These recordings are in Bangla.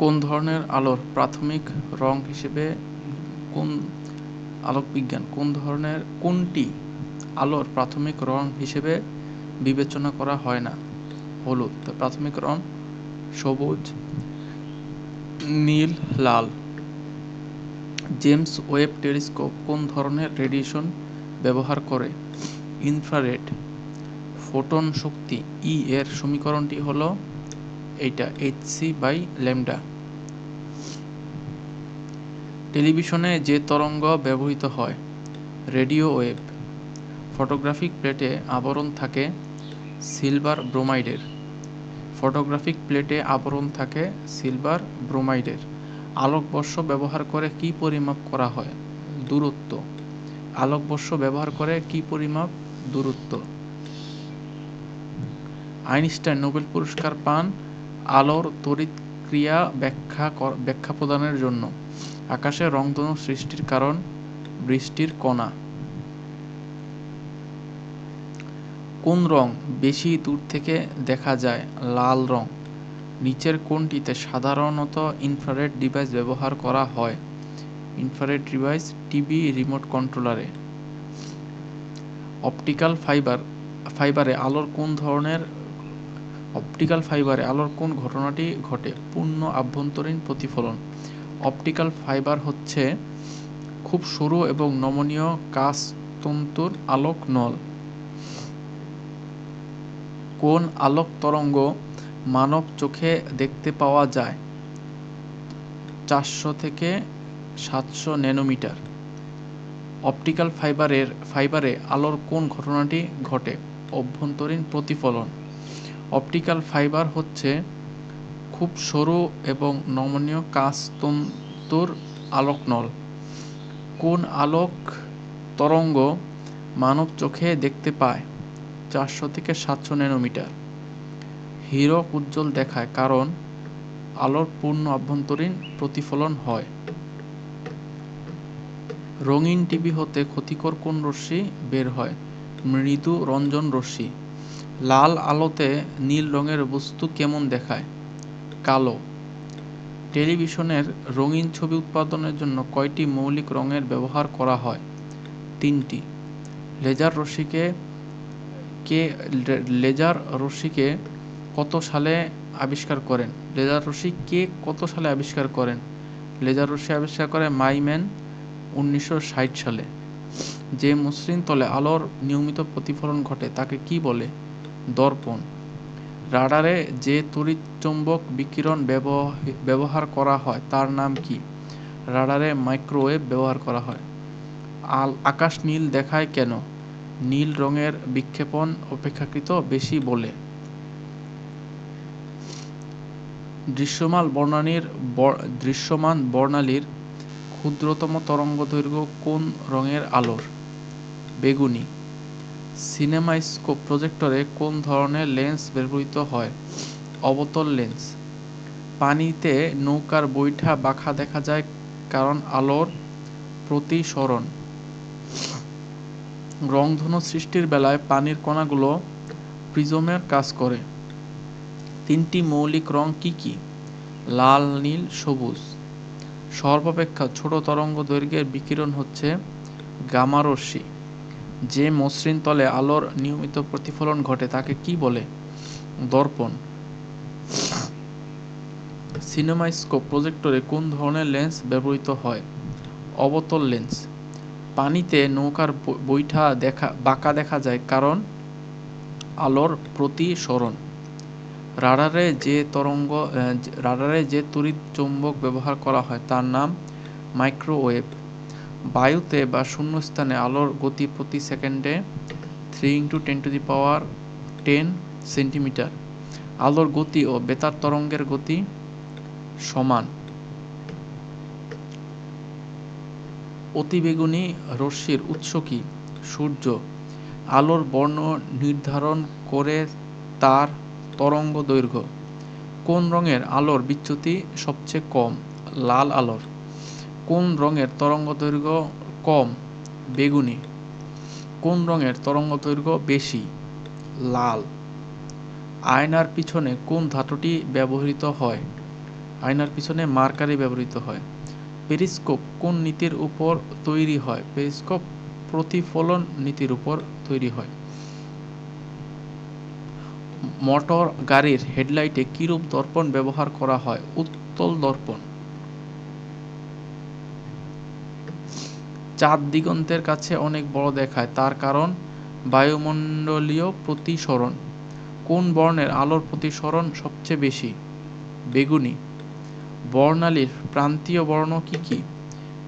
কোন ধরনের আলোর প্রাথমিক রং হিসেবে কোন আলোকবিজ্ঞান কোনটি আলোর প্রাথমিক রং হিসেবে বিবেচনা করা হয় না? হলুদ। তো প্রাথমিক রং সবুজ, নীল, লাল। জেমস ওয়েব টেলিস্কোপ কোন ধরনের রেডিয়েশন ব্যবহার করে? ইনফ্রারেড। ফোটন শক্তি ই এর সমীকরণটি হলো এইটা hc/λ। টেলিভিশনে যে তরঙ্গ ব্যবহৃত হয়? Radio wave. ফটোগ্রাফিক প্লেটে আবরণ থাকে সিলভার ব্রোমাইডের। ফটোগ্রাফিক প্লেটে আবরণ থাকে সিলভার ব্রোমাইডের। আলোকবর্ষ ব্যবহার করে কি পরিমাপ করা হয়? দূরত্ব। আলোকবর্ষ ব্যবহার করে কি পরিমাপ? দূরত্ব। আইনস্টাইন নোবেল পুরস্কার পান আলোর তড়িৎ ক্রিয়া ব্যাখ্যা প্রদানের জন্য। আকাশে রংধনু সৃষ্টির কারণ? বৃষ্টির কণা। কোন রং বেশি দূর থেকে দেখা যায়? লাল রং। নিচের কোনটিতে সাধারণত ইনফ্রারেড ডিভাইস ব্যবহার করা হয়? ইনফ্রারেড ডিভাইস টিভি রিমোট কন্ট্রোলারে। অপটিক্যাল ফাইবারে আলোর কোন ঘটনাটি ঘটে? পূর্ণ আভ্যন্তরীণ প্রতিফলন। অপটিক্যাল ফাইবার হচ্ছে খুব সরু এবং নমনীয় কাঁচ তন্তুর আলোক নল। কোন আলোক তরঙ্গ মানব চোখে দেখতে পাওয়া যায়? 400 থেকে 700 ন্যানোমিটার। অপটিক্যাল ফাইবারে আলোর কোন ঘটনাটি ঘটে? অভ্যন্তরীণ প্রতিফলন। অপটিক্যাল ফাইবার হচ্ছে খুব সরু এবং নমনীয় কাঁচ তন্তুর আলোক নল। কোন আলোক তরঙ্গ মানব চোখে দেখতে পায়? 400 থেকে 700 ন্যানোমিটার। হীরক উজ্জ্বল দেখায় কারণ আলোর পূর্ণ আভ্যন্তরীণ প্রতিফলন হয়। রঙিন টিভি হতে ক্ষতিকর কোন রশ্মি বের হয়? মৃদু রঞ্জন রশ্মি। লাল আলোতে নীল রঙের বস্তু কেমন দেখায়? কালো। টেলিভিশনের রঙিন ছবি উৎপাদনের জন্য কয়টি মৌলিক রঙের ব্যবহার করা হয়? 3টি। লেজার রশ্মিকে কত সালে আবিষ্কার করেন? লেজার রশ্মি আবিষ্কার করে মাইম্যান 1960 সালে। যে মসৃণ তলে আলোর নিয়মিত প্রতিফলন ঘটে তাকে কি বলে? দর্পণ। রাডারে যে তড়িৎচুম্বক বিকিরণ ব্যবহার করা হয় তার নাম কি? রাডারে মাইক্রোওয়েভ ব্যবহার করা হয়। আকাশ নীল দেখায় কেন? নীল রঙের বিক্ষেপণ অপেক্ষাকৃত বেশি বলে। দৃশ্যমান বর্ণালীর ক্ষুদ্রতম তরঙ্গদৈর্ঘ্য কোন রঙের আলোর? বেগুনি। সিনেমাস্কোপ প্রজেক্টরে কোন ধরনের লেন্স ব্যবহৃত হয়? অবতল লেন্স। পানিতে নৌকার বৈঠা বাঁকা দেখা যায় কারণ আলোর প্রতিসরণ। রংধনু সৃষ্টির বেলায় পানির কণাগুলো প্রিজমের কাজ করে। 3টি মৌলিক রং কি কি? লাল, নীল, সবুজ। সর্বাপেক্ষা ছোট তরঙ্গ দৈর্ঘ্যের বিকিরণ হচ্ছে গামা রশ্মি। যে মসৃণ তলে আলোর নিয়মিত প্রতিফলন ঘটে তাকে কি বলে? দর্পণ। সিনেমাস্কোপ প্রজেক্টরে কোন ধরনের লেন্স ব্যবহৃত হয়? অবতল লেন্স। পানিতে নৌকার বৈঠা বাঁকা দেখা যায় কারণ আলোর প্রতিসরণ। রাডারে যে তড়িৎ চৌম্বক ব্যবহার করা হয় তার নাম মাইক্রোওয়েভ। বায়ুতে বা শূন্যস্থানে আলোর গতি প্রতি সেকেন্ডে 3 × 10⁻10 সেন্টিমিটার। আলোর গতি ও বেতার তরঙ্গের গতি সমান। অতিবেগুনি রশ্মির উৎস কি? সূর্য। আলোর বর্ণ নির্ধারণ করে তার তরঙ্গ দৈর্ঘ্য। কোন রঙের আলোর বিচ্যুতি সবচেয়ে কম? লাল আলোর। কোন রঙের তরঙ্গদৈর্ঘ্য কম? বেগুনি। কোন রঙের তরঙ্গদৈর্ঘ্য বেশি? লাল। আয়নার পিছনে কোন ধাতুটি ব্যবহৃত হয়? আয়নার পিছনে মার্কারি ব্যবহৃত হয়। পেরিস্কোপ কোন নীতির উপর তৈরি হয়? পেরিস্কোপ প্রতিফলন নীতির উপর তৈরি হয়। মোটর গাড়ির হেডলাইটে কিরূপ দর্পণ ব্যবহার করা হয়? উত্তল দর্পণ। চাঁদ দিগন্তের কাছে অনেক বড় দেখায়, তার কারণ বায়ুমণ্ডলীয় প্রতিসরণ। কোন বর্ণের আলোর প্রতিসরণ সবচেয়ে বেশি? বেগুনি। বর্ণালীর প্রান্তীয় বর্ণ কি কি?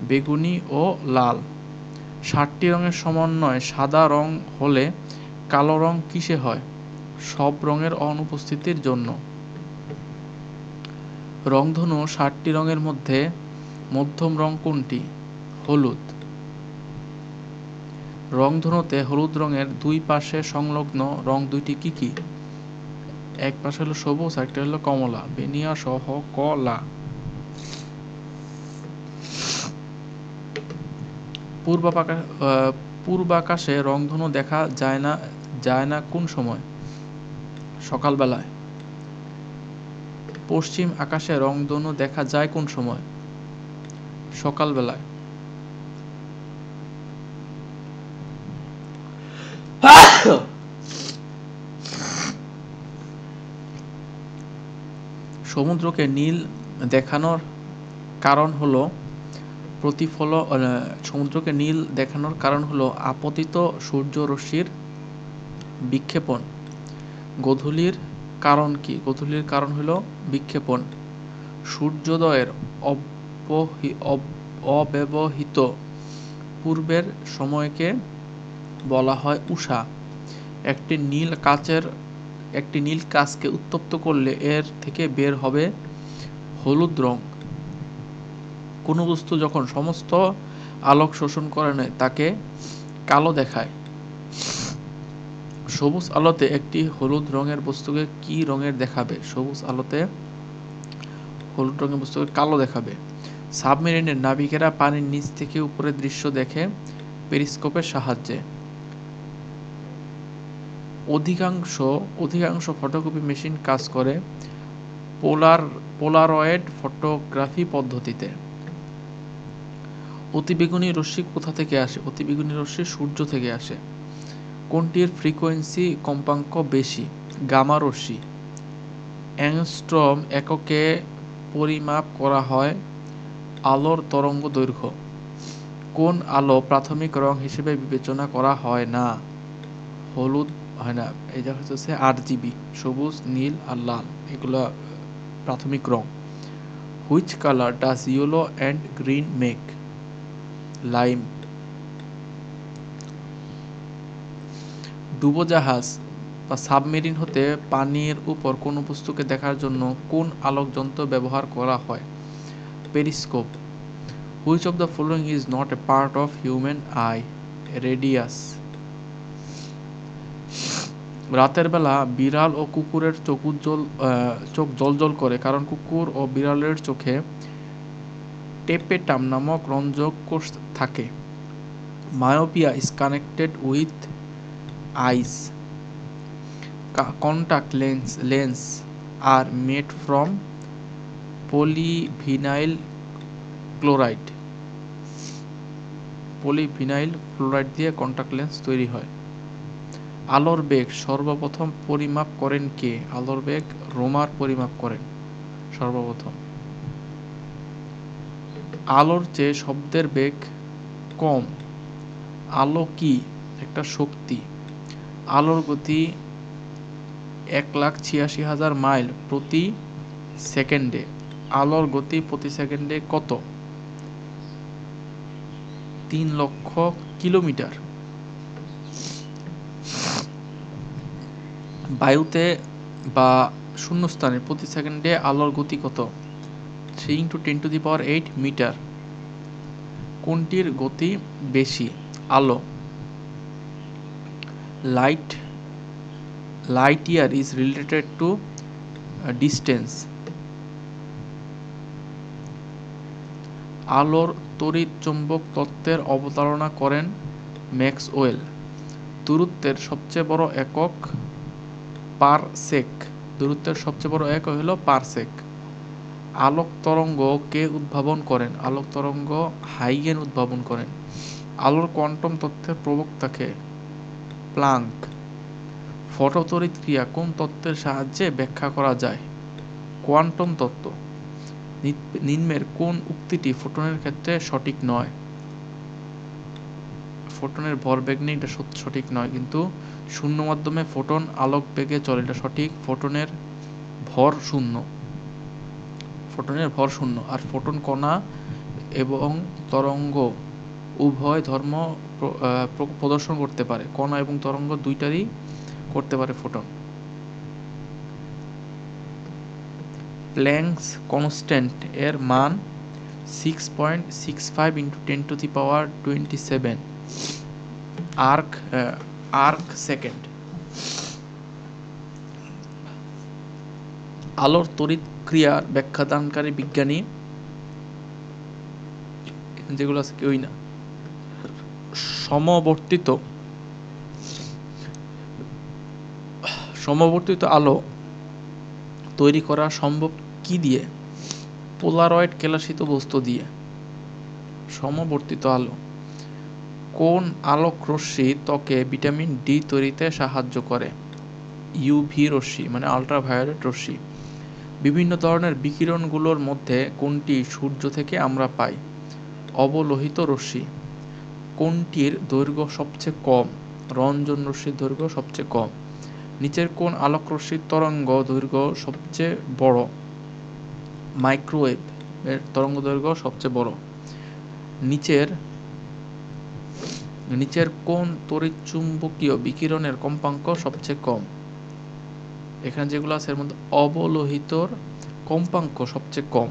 বেগুনি ও লাল। 7টি রঙের সমন্বয়ে সাদা রং হলে কালো রং কিসে হয়? সব রঙের অনুপস্থিতির জন্য। রংধনু 7টি রঙের মধ্যে মধ্যম রং কোনটি? হলুদ। রংধনুতে হলুদ রঙের দুই পাশে সংলগ্ন রং দুইটি কি কি? এক পাশে হলো সবুজ, একটা হলো কমলা। বেনিয়া সহ কলা। পূর্বাকাশে রংধনু দেখা যায় না কোন সময়? সকালবেলায়। পশ্চিম আকাশে রংধনু দেখা যায় কোন সময়? সকালবেলায়। সমুদ্রকে নীল দেখানোর কারণ হলো সমুদ্রকে নীল দেখানোর কারণ হলো আপতিত সূর্যরশ্মির বিক্ষেপণ। গোধূলির কারণ কি? গোধূলির কারণ হলো বিক্ষেপণ। সূর্যোদয়ের অব্যবহিত পূর্বের সময়কে বলা হয় উষা। একটি নীল কাচকে উত্তপ্ত করলে এর থেকে বের হবে হলুদ রং। কোন বস্তু যখন সমস্ত আলোক শোষণ করে নেয় তাকে কালো দেখায়। সবুজ আলোতে একটি হলুদ রঙের বস্তুকে কি রঙের দেখাবে? সবুজ আলোতে হলুদ রঙের বস্তুকে কালো দেখাবে। সাবমেরিনের নাবিকেরা পানির নিচ থেকে উপরের দৃশ্য দেখে পেরিস্কোপের সাহায্যে। অধিকাংশ ফটোকপি মেশিন কাজ করে পোলারয়েড ফটোগ্রাফি পদ্ধতিতে। অতিবেগুনি রশ্মি কোথা থেকে আসে? অতিবেগুনি রশ্মি সূর্য থেকে আসে। কোনটির ফ্রিকোয়েন্সি কম্পাঙ্ক বেশি? গামা রশ্মি। অ্যাংস্ট্রম এককে পরিমাপ করা হয় আলোর তরঙ্গ দৈর্ঘ্য। কোন আলো প্রাথমিক রং হিসেবে বিবেচনা করা হয় না? হলুদ হয় না, এই যা হচ্ছে RGB, সবুজ, নীল আর লাল, এগুলো প্রাথমিক রং। Which colour does yellow and green make? Lime. ডুবোজাহাজ বা সাবমেরিন হতে পানির উপর কোনো বস্তুকে দেখার জন্য কোন আলোক যন্ত্র ব্যবহার করা হয়? Periscope. Which of the following is not A part of human I? Radius. রাতের বেলা বিড়াল ও কুকুরের চোখ জ্বলজ্বল করে কারণ কুকুর ও বিড়ালের চোখে টেপেটাম নামক রঞ্জক কোষ থাকে। Myopia is connected with eyes. Contact lens are made from polyvinyl chloride. Polyvinyl chloride দিয়ে কন্টাক্ট লেন্স তৈরি হয়। আলোর বেগ সর্বপ্রথম পরিমাপ করেন কে? আলোর বেগ রোমার পরিমাপ করেন সর্বপ্রথম। আলোর চেয়ে শব্দের বেগ কম। আলো কি? একটা শক্তি। আলোর গতি 1,86,000 মাইল প্রতি সেকেন্ডে। আলোর গতি প্রতি সেকেন্ডে কত? 3 লক্ষ কিলোমিটার। বায়ুতে বা শূন্যস্থানে প্রতি সেকেন্ডে আলোর গতি কত? 3 × 10⁸ মিটার। কোনটির গতি বেশি? আলো। Light year is related to distance. আলোর তড়িৎ চৌম্বক তত্ত্বের অবতারণা করেন ম্যাক্সওয়েল। দূরত্বের সবচেয়ে বড় একক পারসেক। দূরত্বের সবচেয়ে বড় একক হলো পারসেক। আলোক তরঙ্গ কে উদ্ভাবন করেন? আলোক তরঙ্গ হাইগেন উদ্ভাবন করেন। আলোর কোয়ান্টাম তত্ত্বের প্রবক্তা কে? প্লাঙ্ক। ফটোতড়িৎ ক্রিয়া কোন তত্ত্বের সাহায্যে ব্যাখ্যা করা যায়? কোয়ান্টাম তত্ত্ব। নিম্নের কোন উক্তিটি ফোটনের ক্ষেত্রে সঠিক নয়? ফোটনের ভরবেগ নেই, এটা সঠিক নয়, কিন্তু শূন্য মাধ্যমে ফোটন আলোক বেগে চলে, এটা সঠিক। ফোটনের ভর শূন্য, ফোটনের ভর শূন্য। আর ফোটন কণা এবং তরঙ্গ উভয় ধর্ম প্রদর্শন করতে পারে। কণা এবং তরঙ্গ দুইটারই করতে পারে ফোটন। প্ল্যাঙ্কস কনস্ট্যান্ট এর মান 6.65 × 10⁻27 আর্ক সেকেন্ড। আলোর তড়িৎ ক্রিয়ার ব্যাখ্যাদানকারী বিজ্ঞানী যেগুলো আছে কেউই না। সমবর্তিত আলো তৈরি করা সম্ভব কি দিয়ে? পোলারয়েড কেলাসিত বস্তু দিয়ে। সমবর্তিত আলো। কোন আলোক রশ্মি ত্বকে ভিটামিন ডি তৈরিতে সাহায্য করে? ইউভি রশ্মি, মানে আল্ট্রাভায়োলেট রশ্মি। বিভিন্ন ধরনের বিকিরণগুলোর মধ্যে কোনটি সূর্য থেকে আমরা পাই? অবলোহিত রশ্মি। কোনটির দৈর্ঘ্য সবচেয়ে কম? রঞ্জন রশ্মির দৈর্ঘ্য সবচেয়ে কম। নিচের কোন আলোক রশ্মির তরঙ্গ দৈর্ঘ্য সবচেয়ে বড়? মাইক্রোওয়েভ এর তরঙ্গ দৈর্ঘ্য সবচেয়ে বড়। নিচের কোন তড়িৎচুম্বকীয় বিকিরণের কম্পাঙ্ক সবচেয়ে কম? এখানে যেগুলো আছে এর মধ্যে অবলোহিতর কম্পাঙ্ক সবচেয়ে কম।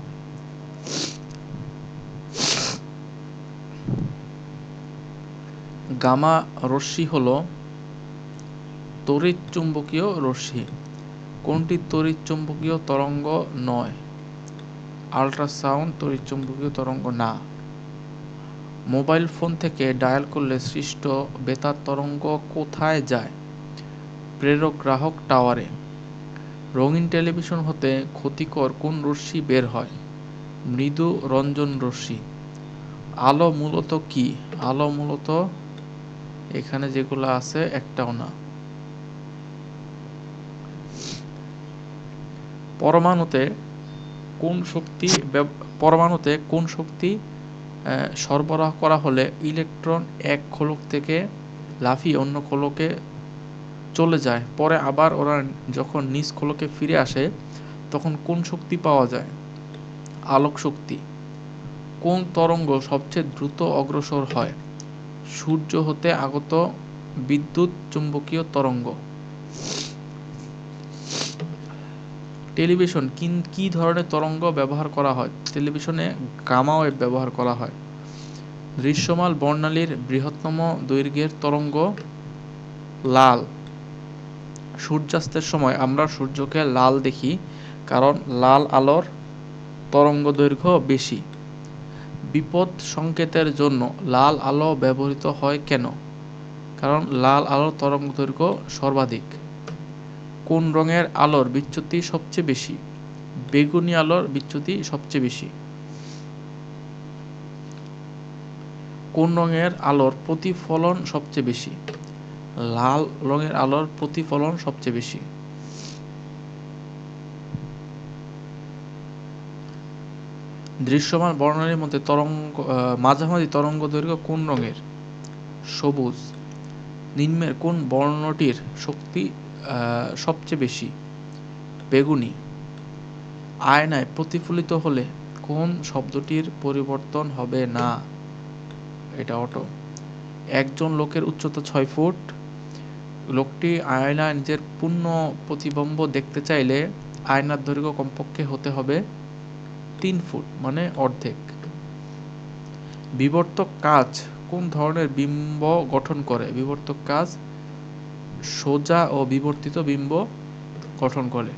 গামা রশ্মি হলো তড়িৎচুম্বকীয় রশ্মি। কোনটি তড়িৎচুম্বকীয় তরঙ্গ নয়? আল্ট্রাসাউন্ড তড়িৎচুম্বকীয় তরঙ্গ না। মোবাইল ফোন থেকে ডায়াল করলে সৃষ্ট বেতার তরঙ্গ কোথায় যায়? প্রেরক গ্রাহক টাওয়ারে। রঙিন টেলিভিশন হতে ক্ষতিকর কোন রশ্মি বের হয়? মৃদু রঞ্জন রশ্মি। আলো মূলত কি? আলো মূলত এখানে যেগুলো আছে একটাও না। পরমাণুতে কোন শক্তি সরবরাহ করা হলে ইলেকট্রন এক খোলক থেকে লাফিয়ে অন্য খোলকে চলে যায়, পরে আবার ওরা যখন নিজ খোলকে ফিরে আসে তখন কোন শক্তি পাওয়া যায়? আলোক শক্তি। কোন তরঙ্গ সবচেয়ে দ্রুত অগ্রসর হয়? সূর্য হতে আগত বিদ্যুৎ চুম্বকীয় তরঙ্গ। টেলিভিশন কি ধরনের তরঙ্গ ব্যবহার করা হয়? টেলিভিশনে গামা ওয়েভ ব্যবহার করা হয়। দৃশ্যমান বর্ণালীর বৃহত্তম দৈর্ঘ্যের তরঙ্গ লাল। সূর্যাস্তের সময় আমরা সূর্যকে লাল দেখি কারণ লাল আলোর তরঙ্গদৈর্ঘ্য বেশি। বিপদ সংকেতের জন্য লাল আলো ব্যবহৃত হয় কেন? কারণ লাল আলোর তরঙ্গদৈর্ঘ্য সর্বাধিক। কোন রঙের আলোর বিচ্যুতি সবচেয়ে বেশি? বেগুনি আলোর বিচ্যুতি সবচেয়ে বেশি। কোন রঙের আলোর প্রতিফলন সবচেয়ে বেশি? লাল রঙের আলোর প্রতিফলন সবচেয়ে বেশি। দৃশ্যমান বর্ণালীর মধ্যে মাঝামাঝি তরঙ্গদৈর্ঘ্য কোন রঙের? সবুজ। নিম্নের কোন বর্ণটির শক্তি সবচেয়ে বেশি? বেগুনি। আয়নায় প্রতিফলিত হলে কোন শব্দটির পরিবর্তন হবে না? এটা অটো। একজন লোকের উচ্চতা 6 ফুট। লোকটি আয়নায় নিজের পূর্ণ প্রতিবিম্ব দেখতে চাইলে আয়নার দৈর্ঘ্য কমপক্ষে হতে হবে 3 ফুট, মানে অর্ধেক। বিবর্তক কাচ কোন ধরনের বিম্ব গঠন করে? বিবর্তক কাচ সোজা ও বিবর্তিত বিম্ব গঠন করে।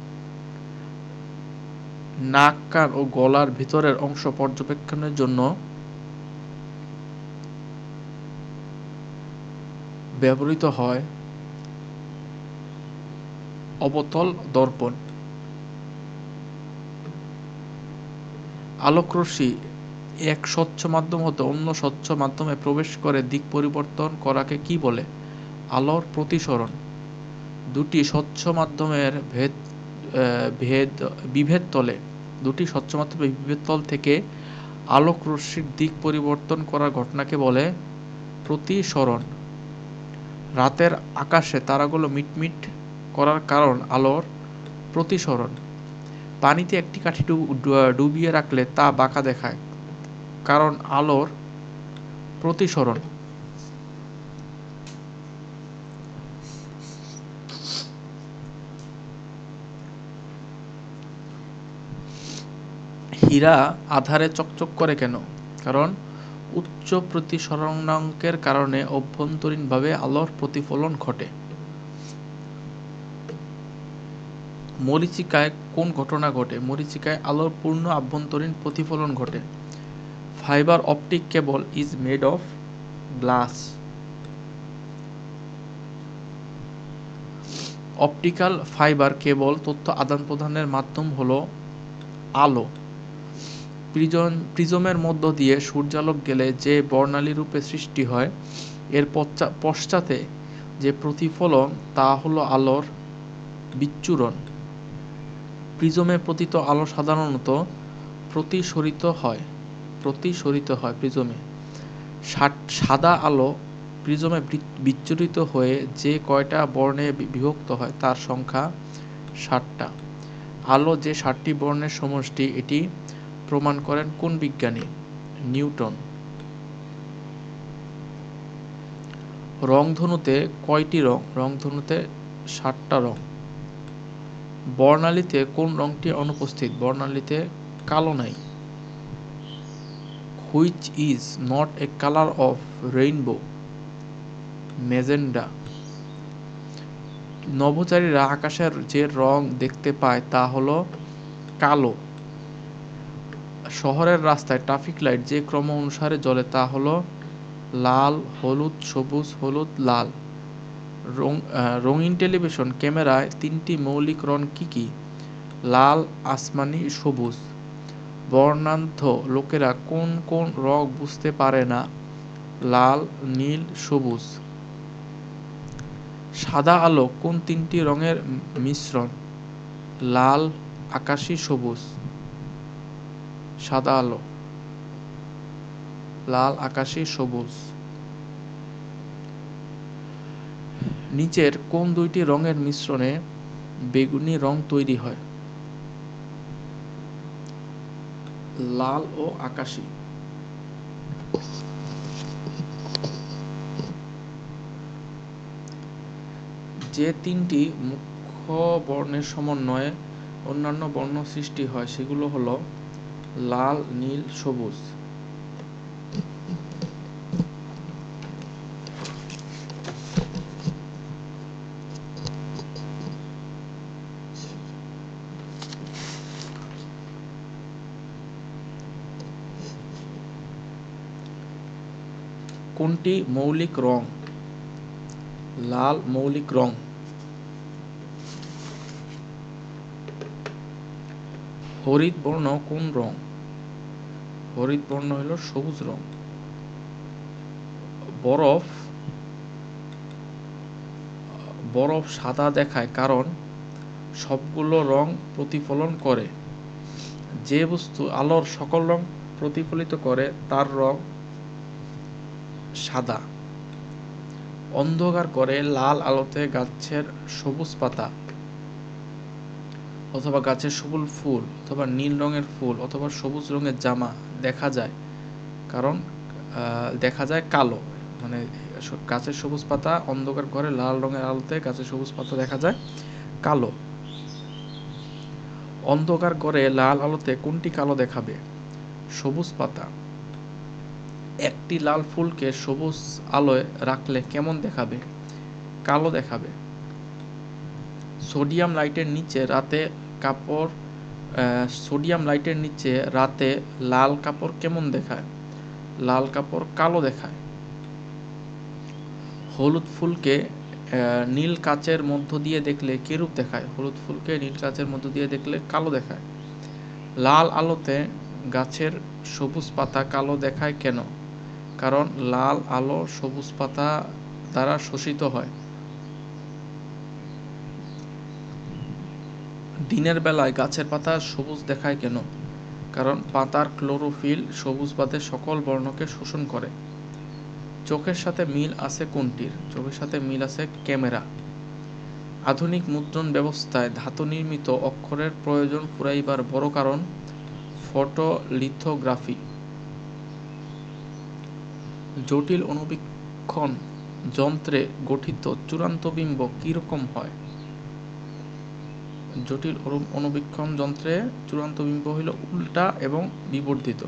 নাক, কান ও গলার ভিতরের অংশ পর্যবেক্ষণের জন্য ব্যবহৃত হয় অবতল দর্পণ। আলোকরশ্মি এক স্বচ্ছ মাধ্যম হতে অন্য স্বচ্ছ মাধ্যমে প্রবেশ করে দিক পরিবর্তন করাকে কি বলে? আলোর প্রতিসরণ। দুটি স্বচ্ছ মাধ্যমের বিভেদ তল থেকে আলোক রশ্মির দিক পরিবর্তন করার ঘটনাকে বলে প্রতিসরণ। রাতের আকাশে তারাগুলো মিটমিট করার কারণ আলোর প্রতিসরণ। পানিতে একটি কাঠি ডুবিয়ে রাখলে তা বাঁকা দেখায়, কারণ আলোর প্রতিসরণ। হীরা আধারে চকচক করে কেন? কারণ উচ্চ প্রতিসরণাঙ্কের কারণে অভ্যন্তরীণভাবে আলোর প্রতিফলন ঘটে। মরীচিকায় কোন ঘটনা ঘটে? মরীচিকায় আলোর পূর্ণ আভ্যন্তরীণ প্রতিফলন ঘটে। Fibre optic cable is made of glass. Optical fibre cable তথ্য আদান-প্রদানের মাধ্যম হলো আলো। প্রিজমের মধ্য দিয়ে সূর্যালোক গেলে যে বর্ণালী রূপে সৃষ্টি হয়, এর পশ্চাতে যে প্রতিফলন তা হলো আলোর বিচ্ছুরণ। প্রিজমে পতিত আলো সাধারণত প্রতিসরিত হয় প্রিজমে। সাদা আলো প্রিজমে বিচ্ছুরিত হয়ে যে কয়টা বর্ণে বিভক্ত হয় তার সংখ্যা 7টা। আলো যে 7টি বর্ণের সমষ্টি, এটি প্রমাণ করেন কোন বিজ্ঞানী? নিউটন। রংধনুতে কয়টি রং? রংধনুতে 7টা রং। বর্ণালীতে কোন রংটি অনুপস্থিত? বর্ণালীতে কালো নাই। Which is not a colour of rainbow? Magenta. নভোচারীরা আকাশের যে রং দেখতে পায় তা হলো কালো। শহরের রাস্তায় ট্রাফিক লাইট যে ক্রম অনুসারে জ্বলে তা হলো লাল, হলুদ, সবুজ, হলুদ, লাল। রঙিন টেলিভিশন ক্যামেরায় 3টি মৌলিক রং কি কি? লাল, আসমানি, সবুজ। বর্ণান্ধ লোকেরা কোন কোন রং বুঝতে পারে না? লাল, নীল, সবুজ। সাদা আলো কোন 3টি রঙের মিশ্রণ? লাল, আকাশী, সবুজ। সাদা আলো লাল, আকাশী, সবুজ। নিচের কোন 2টি রঙের মিশ্রণে বেগুনি রং তৈরি হয়? লাল ও আকাশী। যে 3টি মুখ্য বর্ণের সমন্বয়ে অন্যান্য বর্ণ সৃষ্টি হয় সেগুলো হলো লাল, নীল, সবুজ। কোনটি মৌলিক রং? লাল মৌলিক রং। হরিৎ বর্ণ কোন রং? হরিৎ বর্ণ হলো সবুজ রং। বরফ সাদা দেখায় কারণ সবগুলো রং প্রতিফলন করে। যে বস্তু আলোর সকল রং প্রতিফলিত করে তার রং সাদা। অন্ধকার করে লাল আলোতে গাছের সবুজ পাতা অথবা গাছের সবুজ ফুল অথবা নীল রঙের ফুল অথবা সবুজ রঙের জামা দেখা যায়, কারণ দেখা যায় কালো। মানে গাছের সবুজ পাতা অন্ধকার ঘরে লাল রঙের আলোতে গাছের সবুজ পাতা দেখা যায় কালো। অন্ধকার ঘরে লাল আলোতে কোনটি কালো দেখাবে? সবুজ পাতা। একটি লাল ফুলকে সবুজ আলোয় রাখলে কেমন দেখাবে? কালো দেখাবে। সোডিয়াম লাইটের নিচে রাতে লাল কাপড় কেমন দেখায়? লাল কাপড় কালো দেখায়। হলুদ ফুলকে নীল কাচের মধ্য দিয়ে দেখলে কিরূপ দেখায়? হলুদ ফুলকে নীল কাচের মধ্য দিয়ে দেখলে কালো দেখায়। লাল আলোতে গাছের সবুজ পাতা কালো দেখায় কেন? কারণ লাল আলো সবুজ পাতা দ্বারা শোষিত হয়। দিনের বেলায় গাছের পাতা সবুজ দেখায় কেন? কারণ পাতার ক্লোরোফিল সবুজ বাদে সকল বর্ণকে শোষণ করে। চোখের সাথে মিল আছে কোনটির? চোখের সাথে মিল আছে ক্যামেরা। আধুনিক মুদ্রণ ব্যবস্থায় ধাতু নির্মিত অক্ষরের প্রয়োজন ফুরাইবার বড় কারণ ফটোলিথোগ্রাফি। জটিল অণুবীক্ষণ যন্ত্রে গঠিত চূড়ান্ত বিম্ব কিরকম হয়? জটিল অণুবীক্ষণ যন্ত্রে চূড়ান্ত বিম্ব হইল উল্টা এবং বিবর্ধিত।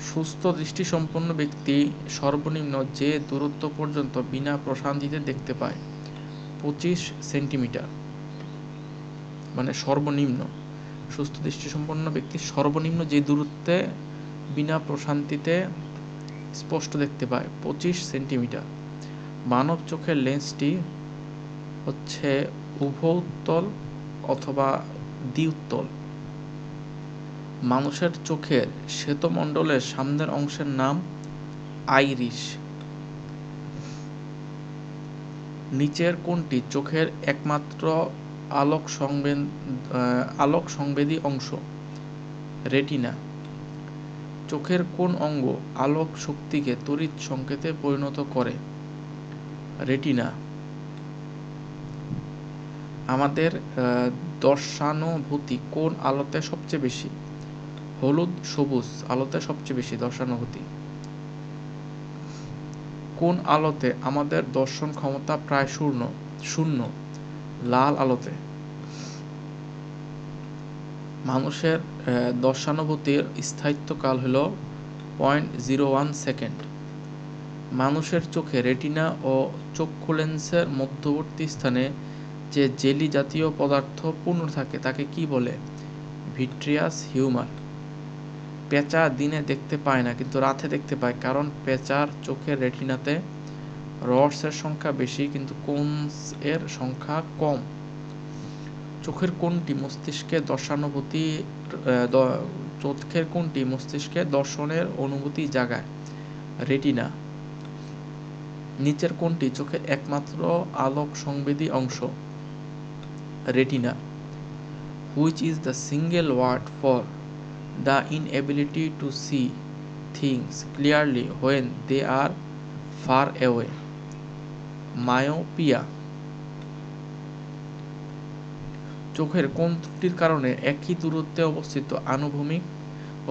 সুস্থ দৃষ্টিসম্পন্ন ব্যক্তি সর্বনিম্ন যে দূরত্ব পর্যন্ত বিনা প্রশান্তিতে দেখতে পায়? 25 সেন্টিমিটার। মানে সর্বনিম্ন। সুস্থ দৃষ্টিসম্পন্ন ব্যক্তি সর্বনিম্ন যে দূরত্বে বিনা প্রশান্তিতে স্পষ্ট দেখতে পায় 25 সেন্টিমিটার। মানব চোখের লেন্সটি হচ্ছে উভোত্তল অথবা দ্বিউত্তল। মানুষের চোখের শ্বেতমণ্ডলের সামনের অংশের নাম আইরিশ। নিচের কোনটি চোখের একমাত্র আলোক সংবেদী অংশ? রেটিনা। চোখের কোন অঙ্গ আলোক শক্তিকে তড়িৎ সংকেতে পরিণত করে? রেটিনা। আমাদের দর্শানুভূতি কোন আলোতে সবচেয়ে বেশি? হলুদ সবুজ আলোতে সবচেয়ে বেশি দর্শানুভূতি। কোন আলোতে আমাদের দর্শন ক্ষমতা প্রায় শূন্য? লাল আলোতে। মানুষের দর্শানুভূতির স্থায়িত্বকাল হল 0.01 সেকেন্ড। মানুষের চোখে রেটিনা ও চক্ষু লেন্সের মধ্যবর্তী স্থানে যে জেলি জাতীয় পদার্থ পূর্ণ থাকে তাকে কি বলে? Vitreous humour. পেঁচা দিনে দেখতে পায় না কিন্তু রাতে দেখতে পায়, কারণ পেঁচার চোখের রেটিনাতে রডসের সংখ্যা বেশি কিন্তু কোনস এর সংখ্যা কম। চোখের কোনটি মস্তিষ্কে দর্শনের অনুভূতি জাগায়? রেটিনা। নিচের কোনটি চোখের একমাত্র আলোক সংবেদী অংশ? Retina. Which is the single word for the inability to see things clearly when they are far away? Myopia. চোখের কোন ত্রুটির কারণে একই দূরত্বে অবস্থিত আনুভূমিক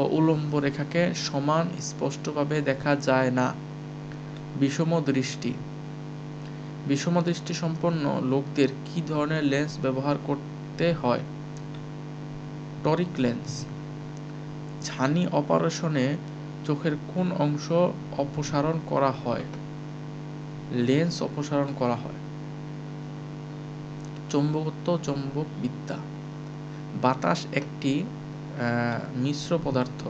ও উল্লম্ব রেখাকে সমান স্পষ্টভাবে দেখা যায় না? বিষম দৃষ্টি। বিষম দৃষ্টি সম্পন্ন লোকদের কি ধরনের লেন্স ব্যবহার করতে হয়? Toric lens. ছানি অপারেশনে চোখের কোন অংশ অপসারণ করা হয়? লেন্স অপসারণ করা হয়। চৌম্বকত্ব চৌম্বকবিদ্যা। বাতাস একটি মিশ্র পদার্থ।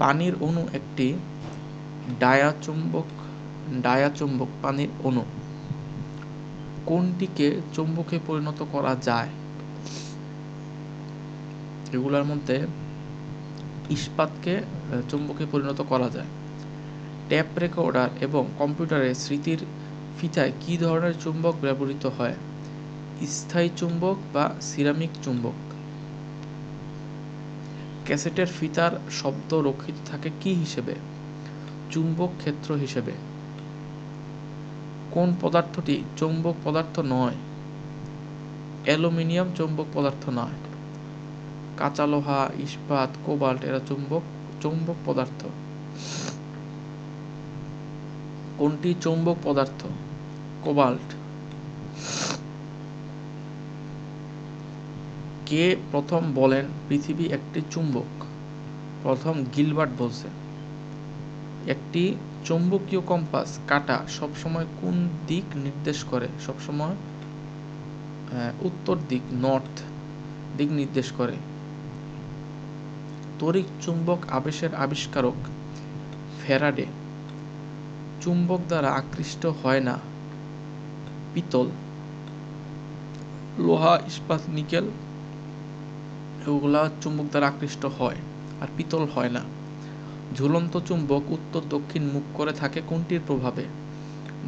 পানির অণু একটি ডায়াচুম্বক পানির অণু। কোনটিকে চুম্বকে পরিণত করা যায়? এগুলোর মধ্যে ইস্পাতকে চুম্বকে পরিণত করা যায়। ট্যাপ রেকর্ডার এবং কম্পিউটারের স্মৃতির ফিতায় কি ধরনের চুম্বক ব্যবহৃত হয়? স্থায়ী চুম্বক বা সিরামিক চুম্বক। ক্যাসেটের ফিতার শব্দ রক্ষিত থাকে কি হিসেবে? চুম্বক ক্ষেত্র হিসেবে। কোন পদার্থটি চৌম্বক পদার্থ নয়? অ্যালুমিনিয়াম চৌম্বক পদার্থ নয়। কাঁচা লোহা, ইস্পাত, কোবাল্ট এরা চৌম্বক পদার্থ। কোনটি চৌম্বক পদার্থ? কোবাল্ট। কে প্রথম বলেন পৃথিবী একটি চুম্বক? প্রথম গিলবার্ট বলছে। একটি চৌম্বকীয় কম্পাস কাঁটা সবসময় কোন দিক নির্দেশ করে? সবসময় উত্তর দিক, নর্থ দিক নির্দেশ করে। তড়িৎ চুম্বক আবেশের আবিষ্কারক ফ্যারাডে। চুম্বক দ্বারা আকৃষ্ট হয় না? পিতল। লোহা, ইস্পাত, নিকেল ওগুলা চুম্বক দ্বারা আকৃষ্ট হয়, আর পিতল হয় না। ঝুলন্ত চুম্বক উত্তর দক্ষিণ মুখ করে থাকে কোনটির প্রভাবে?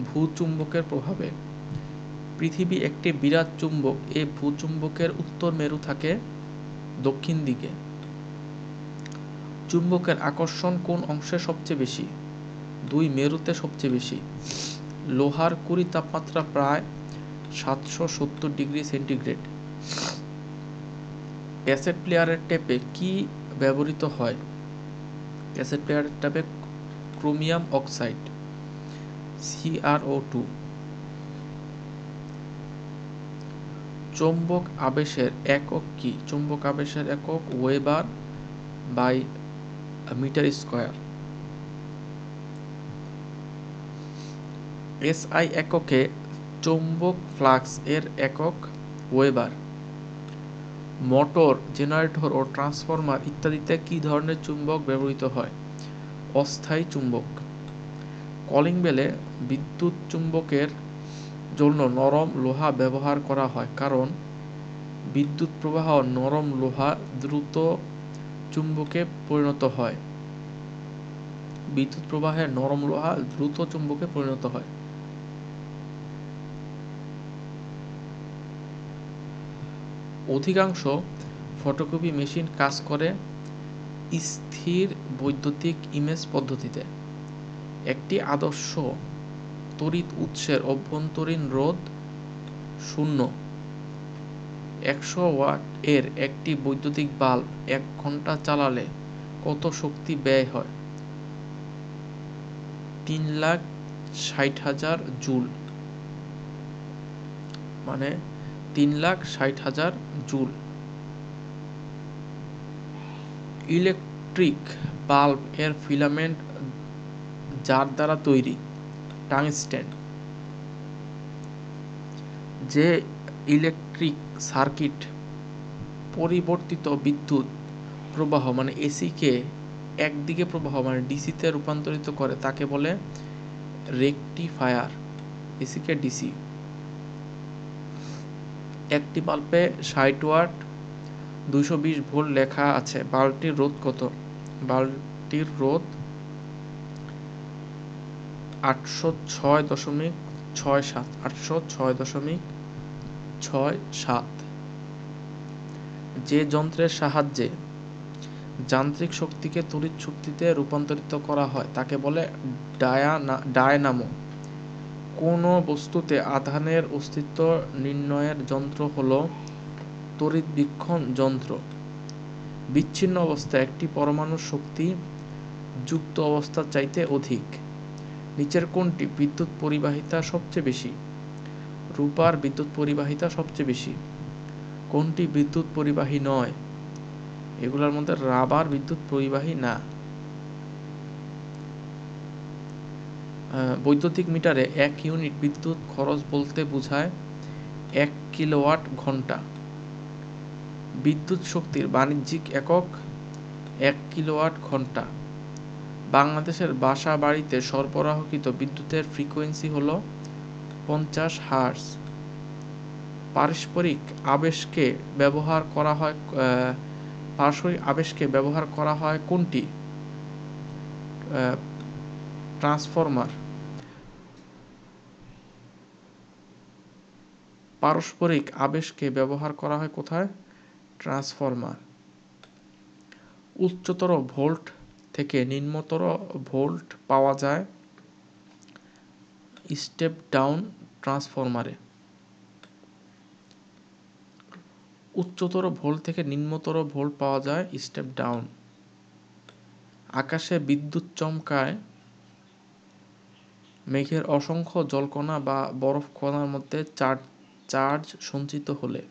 ভূচুম্বকের প্রভাবে। পৃথিবী একটি বিরাট চুম্বক, এই ভূচুম্বকের উত্তর মেরু থাকে দক্ষিণ দিকে। চুম্বকের আকর্ষণ কোন অংশে সবচেয়ে বেশি? দুই মেরুতে সবচেয়ে বেশি। লোহার কুড়ি তাপমাত্রা প্রায় 770 ডিগ্রি সেন্টিগ্রেড। ক্যাসেট প্লেয়ারের টেপে কি ব্যবহৃত হয়? ক্যাসেট প্লেয়ারের টেপে ক্রোমিয়াম অক্সাইড, CrO2। চৌম্বক আবেশের একক কি? চৌম্বক আবেশের একক weber by metre square. SI এককে চৌম্বক ফ্লাক্স এর একক ওয়েবার। মোটর, জেনারেটর ও ট্রান্সফরমার ইত্যাদিতে কি ধরনের চুম্বক ব্যবহৃত হয়? অস্থায়ী চুম্বক। কলিং বেলে বিদ্যুৎ চুম্বকের জন্য নরম লোহা ব্যবহার করা হয়, কারণ বিদ্যুৎ প্রবাহ নরম লোহা দ্রুত চুম্বকে পরিণত হয়। বিদ্যুৎ প্রবাহে নরম লোহা দ্রুত চুম্বকে পরিণত হয়। অধিকাংশ ফটোকপি মেশিন কাজ করে স্থির বৈদ্যুতিক ইমেজ পদ্ধতিতে। একটি আদর্শ তড়িৎ উৎসের অভ্যন্তরীণ রোধ 0। 100 ওয়াট এর একটি বৈদ্যুতিক বাল্ব 1 ঘন্টা চালালে কত শক্তি ব্যয় হয়? 3,60,000 জুল, মানে 3,60,000 জুল। ইলেকট্রিক বাল্ব এর ফিলামেন্ট যার দ্বারা তৈরি? টাংস্টেন। যে ইলেকট্রিক সার্কিট পরিবর্তিত বিদ্যুৎ প্রবাহ মানে এসি কে একদিকে প্রবাহ মানে ডিসি তে রূপান্তরিত করে তাকে বলে রেকটিফায়ার। এসি কে ডিসি। একটি বাল্বে 60 ওয়াট 220 ভোল্ট লেখা আছে, বাল্বটির রোধ কত? বাল্বটির রোধ 806.67, 806.67। যে যন্ত্রের সাহায্যে যান্ত্রিক শক্তিকে তড়িৎ শক্তিতে রূপান্তরিত করা হয় তাকে বলে ডায়নামো। কোন বস্তুতে আধানের অস্তিত্ব নির্ণয়ের যন্ত্র হলো তড়িৎবীক্ষণ যন্ত্র। বিচ্ছিন্ন অবস্থায় একটি পরমাণুর শক্তি যুক্ত অবস্থার চাইতে অধিক। নিচের কোনটি বিদ্যুৎ পরিবাহিতা সবচেয়ে বেশি? রূপার বিদ্যুৎ পরিবাহিতা সবচেয়ে বেশি। কোনটি বিদ্যুৎ পরিবাহী নয়? এগুলোর মধ্যে রাবার বিদ্যুৎ পরিবাহী না। বৈদ্যুতিক মিটারে 1 ইউনিট বিদ্যুৎ খরচ বলতে বোঝায় 1 কিলোওয়াট ঘন্টা। বিদ্যুৎ শক্তির বাণিজ্যিক একক 1 কিলোওয়াট ঘন্টা। বাংলাদেশের বাসা বাড়িতে সরবরাহকৃত বিদ্যুতের ফ্রিকোয়েন্সি হলো 50 হার্জ। পারস্পরিক আবেশকে ব্যবহার করা হয় কোনটি? ট্রান্সফরমার। পারস্পরিক আবেশকে ব্যবহার করা হয় কোথায়? ট্রান্সফরমার। উচ্চতর ভোল্ট থেকে নিম্নতর ভোল্ট পাওয়া যায় স্টেপ ডাউন ট্রান্সফরমারে। উচ্চতর ভোল্ট থেকে নিম্নতর ভোল্ট পাওয়া যায় স্টেপ ডাউন। আকাশে বিদ্যুৎ চমকায় মেঘের অসংখ্য জলকণা বা বরফ কণার মধ্যে চার্জ সঞ্চিত হলে।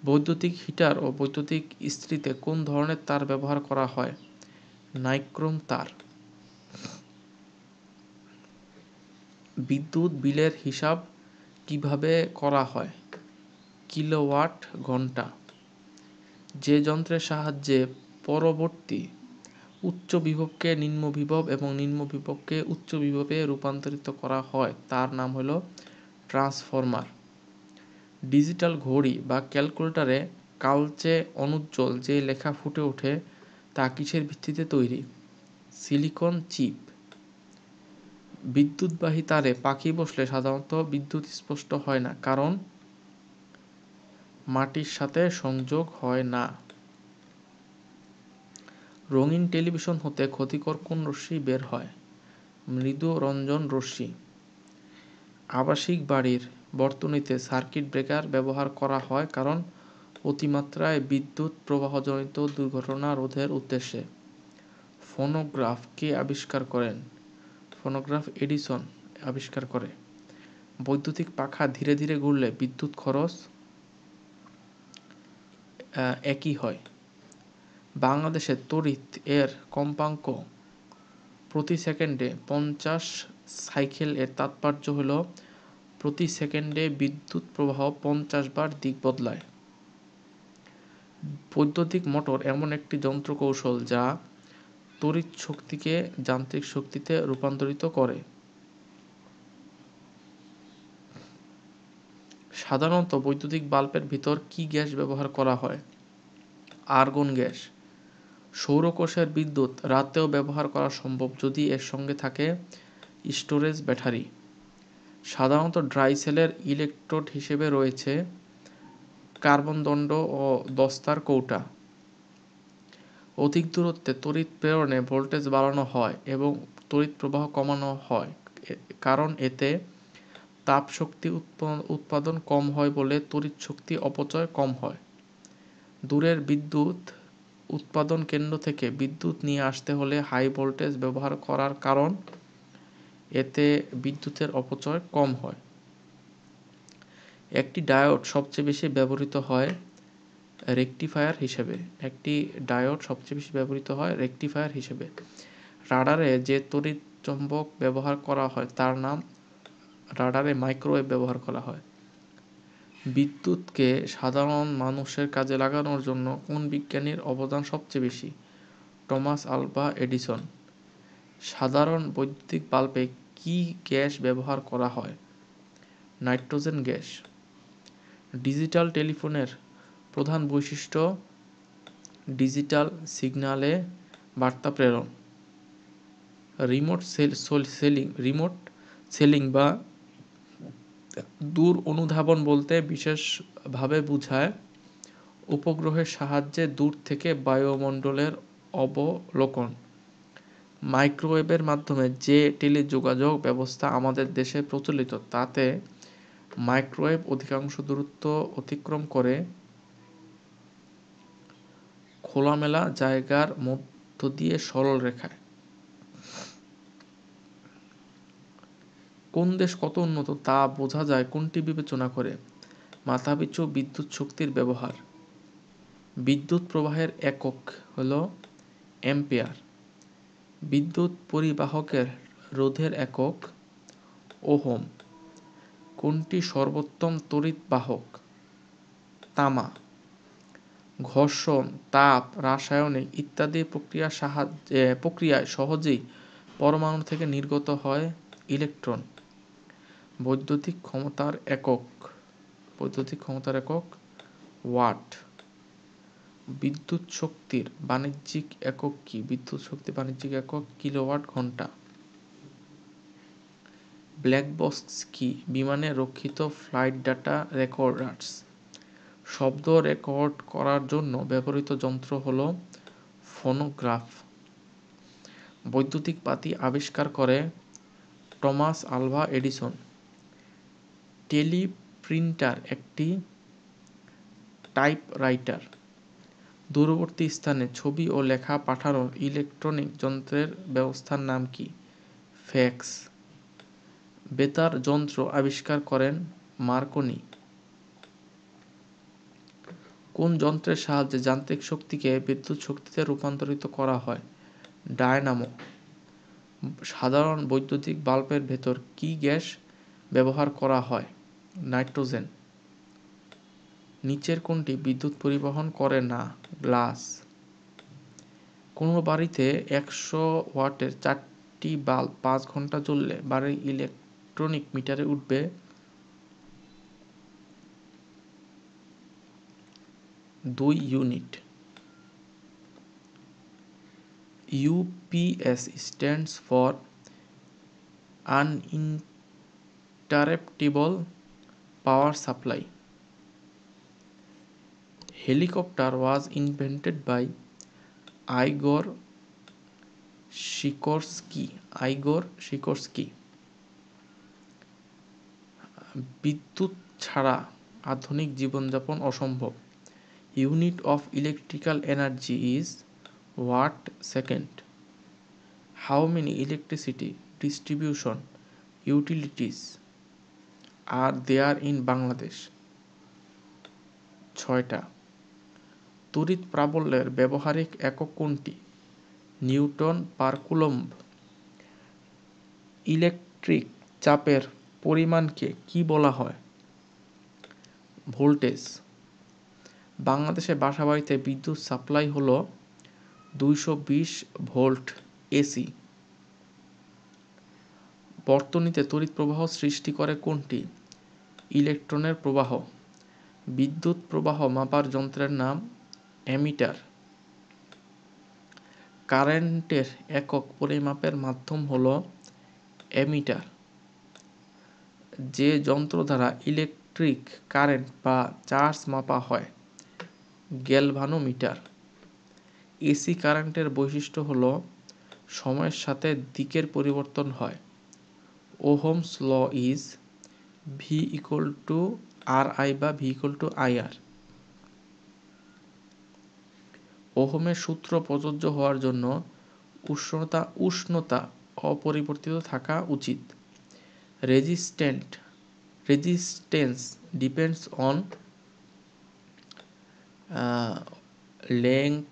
বৈদ্যুতিক হিটার ও বৈদ্যুতিক ইস্ত্রিতে কোন ধরনের তার ব্যবহার করা হয়? নাইক্রোম তার। বিদ্যুৎ বিলের হিসাব কিভাবে করা হয়? কিলোওয়াট ঘন্টা। যে যন্ত্রের সাহায্যে পরবর্তী উচ্চ বিভবকে নিম্ন বিভব এবং নিম্ন বিভবকে উচ্চ বিভবে রূপান্তরিত করা হয় তার নাম হলো ট্রান্সফরমার। ডিজিটাল ঘড়ি বা ক্যালকুলেটরে কালচে অনুজ্জ্বল যে লেখা ফুটে ওঠে তা কিসের ভিত্তিতে তৈরি? Silicon chip. বিদ্যুৎবাহী তারে পাখি বসলে সাধারণত বিদ্যুৎ স্পষ্ট হয় না, কারণ মাটির সাথে সংযোগ হয় না। রঙিন টেলিভিশন হতে ক্ষতিকর কোন রশ্মি বের হয়? মৃদু রঞ্জন রশ্মি। আবাসিক বাড়ির বর্তনীতে সার্কিট ব্রেকার ব্যবহার করা হয় কারণ অতিমাত্রায় বিদ্যুৎ প্রবাহজনিত দুর্ঘটনা রোধের উদ্দেশ্যে। ফোনোগ্রাফ কে আবিষ্কার করেন? ফোনোগ্রাফ এডিসন আবিষ্কার করে। বৈদ্যুতিক পাখা ধীরে ধীরে ঘুরলে বিদ্যুৎ খরচ একই হয়। বাংলাদেশে তড়িৎ এর কম্পাঙ্ক প্রতি সেকেন্ডে 50 সাইকেল। এর তাৎপর্য হল প্রতি সেকেন্ডে বিদ্যুৎ প্রবাহ 50 বার দিক বদলায়। বৈদ্যুতিক মোটর এমন একটি যন্ত্রকৌশল যা তড়িৎ শক্তিকে যান্ত্রিক শক্তিতে রূপান্তরিত করে। সাধারণত বৈদ্যুতিক বাল্বের ভিতর কি গ্যাস ব্যবহার করা হয়? Argon gas. সৌরকোষের বিদ্যুৎ রাতেও ব্যবহার করা সম্ভব যদি এর সঙ্গে থাকে স্টোরেজ ব্যাটারি। সাধারণত ড্রাই সেলের ইলেকট্রোড হিসেবে রয়েছে কার্বন দণ্ড ও দস্তার কৌটা। অধিক দূরত্বে তড়িৎ প্রেরণে ভোল্টেজ বাড়ানো হয় এবং তড়িৎ প্রবাহ কমানো হয় কারণ এতে তাপ শক্তি উৎপাদন কম হয় বলে তড়িৎ শক্তি অপচয় কম হয়। দূরের বিদ্যুৎ উৎপাদন কেন্দ্র থেকে বিদ্যুৎ নিয়ে আসতে হলে হাই ভোল্টেজ ব্যবহার করার কারণ এতে বিদ্যুতের অপচয় কম হয়। একটি ডায়োড সবচেয়ে বেশি ব্যবহৃত হয় রেকটিফায়ার হিসেবে। রাডারে যে তড়িৎ চৌম্বক ব্যবহার করা হয় তার নাম রাডারে মাইক্রোওয়েভ ব্যবহার করা হয়। বিদ্যুৎকে সাধারণ মানুষের কাজে লাগানোর জন্য কোন বিজ্ঞানীর অবদান সবচেয়ে বেশি? Thomas Alva Edison. সাধারণ বৈদ্যুতিক বাল্বে কি গ্যাস ব্যবহার করা হয়? Nitrogen gas. ডিজিটাল টেলিফোনের প্রধান বৈশিষ্ট্য ডিজিটাল সিগন্যালে বার্তা প্রেরণ। রিমোট সেলিং বা দূর অনুধাবন বলতে বিশেষভাবে বোঝায় উপগ্রহের সাহায্যে দূর থেকে বায়ুমণ্ডলের অবলোকন। মাইক্রোওয়েভের মাধ্যমে যে টেলিযোগাযোগ ব্যবস্থা আমাদের দেশে প্রচলিত তাতে মাইক্রোওয়েভ অধিকাংশ দূরত্ব অতিক্রম করে খোলামেলা জায়গার মধ্য দিয়ে সরল রেখায়। কোন দেশ কত উন্নত তা বোঝা যায় কোনটি বিবেচনা করে? মাথাপিছু বিদ্যুৎ শক্তির ব্যবহার। বিদ্যুৎ প্রবাহের একক হল অ্যাম্পিয়ার। বিদ্যুৎ পরিবাহকের রোধের একক ওহম। কোনটি সর্বোত্তম তড়িৎ বাহক? তামা। ঘর্ষণ, তাপ, রাসায়নিক ইত্যাদি প্রক্রিয়ায় সহজেই পরমাণু থেকে নির্গত হয় ইলেকট্রন। বৈদ্যুতিক ক্ষমতার একক ওয়াট। বিদ্যুৎ শক্তির বাণিজ্যিক একক কি? বিদ্যুৎ শক্তির বাণিজ্যিক একক কিলোওয়াট ঘন্টা। ব্ল্যাক বক্স কি? বিমানে রক্ষিত ফ্লাইট ডাটা রেকর্ডার্স। শব্দ রেকর্ড করার জন্য ব্যবহৃত যন্ত্র হল ফোনোগ্রাফ। বৈদ্যুতিক বাতি আবিষ্কার করে টমাস আলভা এডিসন। টেলিপ্রিন্টার একটি টাইপরাইটার। দূরবর্তী স্থানে ছবি ও লেখা পাঠানোর ইলেকট্রনিক যন্ত্রের ব্যবস্থার নাম কি? ফ্যাক্স। বেতার যন্ত্র আবিষ্কার করেন মার্কনি। কোন যন্ত্রের সাহায্যে যান্ত্রিক শক্তিকে বিদ্যুৎ শক্তিতে রূপান্তরিত করা হয়? ডায়নামো। সাধারণ বৈদ্যুতিক বাল্বের ভেতর কি গ্যাস ব্যবহার করা হয়? নাইট্রোজেন। নিচের কোনটি বিদ্যুৎ পরিবহন করে না? গ্লাস। কোনো বাড়িতে 100 ওয়াটের 4টি বাল্ব 5 ঘন্টা জ্বললে বাড়ির ইলেকট্রনিক মিটারে উঠবে 2 unit. UPS stands for uninterruptible power supply. Helicopter was invented by Igor Sikorsky. বিদ্যুৎ ছাড়া আধুনিক জীবনযাপন অসম্ভব। Unit of electrical energy is watt second. How many electricity distribution utilities are there in Bangladesh? 6টা। তড়িৎ প্রাবল্যের ব্যবহারিক একক কোনটি? নিউটন পার কুলম্ব। ইলেকট্রিক চাপের পরিমাণকে কি বলা হয়? ভোল্টেজ। বাংলাদেশে বাসাবাড়িতে বিদ্যুৎ সাপ্লাই হলো 220 ভোল্ট এসি। বর্তনীতে তড়িৎ প্রবাহ সৃষ্টি করে কোনটি? ইলেকট্রনের প্রবাহ। বিদ্যুৎ প্রবাহ মাপার যন্ত্রের নাম অ্যামিটার। কারেন্টের একক পরিমাপের মাধ্যম হলো অ্যামিটার। যে যন্ত্র দ্বারা ইলেকট্রিক কারেন্ট বা চার্জ মাপা হয় গ্যালভানোমিটার। এসি কারেন্টের বৈশিষ্ট্য হলো সময়ের সাথে দিকের পরিবর্তন হয়। Ohm's law is V = RI বা V = IR। ওহমের সূত্র প্রযোজ্য হওয়ার জন্য উষ্ণতা অপরিবর্তিত থাকা উচিত। Resistance depends on length,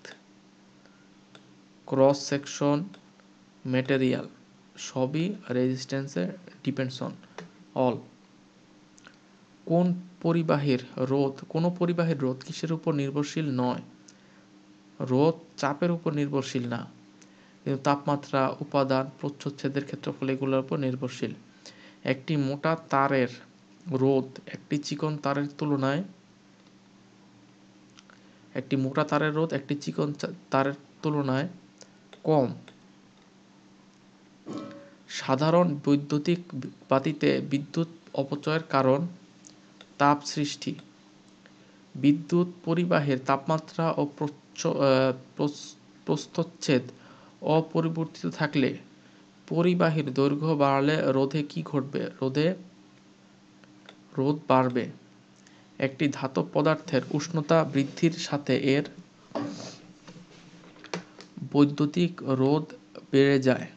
cross section, material, সবই রেজিস্ট্যান্সে ডিপেন্ডস অন অল। কোনো পরিবাহীর রোধ কিসের উপর নির্ভরশীল নয়? রোধ চাপের উপর নির্ভরশীল না, কিন্তু তাপমাত্রা, উপাদান, প্রচ্ছদের ক্ষেত্রফল এগুলোর উপর নির্ভরশীল। একটি মোটা তারের রোধ একটি চিকন তারের তুলনায় কম। সাধারণ বৈদ্যুতিক বাতিতে বিদ্যুৎ অপচয়ের কারণ তাপ সৃষ্টি। বিদ্যুৎ পরিবাহীর তাপমাত্রা ও প্রস্থচ্ছেদ অপরিবর্তিত থাকলে পরিবাহীর দৈর্ঘ্য বাড়লে রোধে কি ঘটবে? রোধ বাড়বে। একটি ধাতব পদার্থের উষ্ণতা বৃদ্ধির সাথে এর বৈদ্যুতিক রোধ বেড়ে যায়।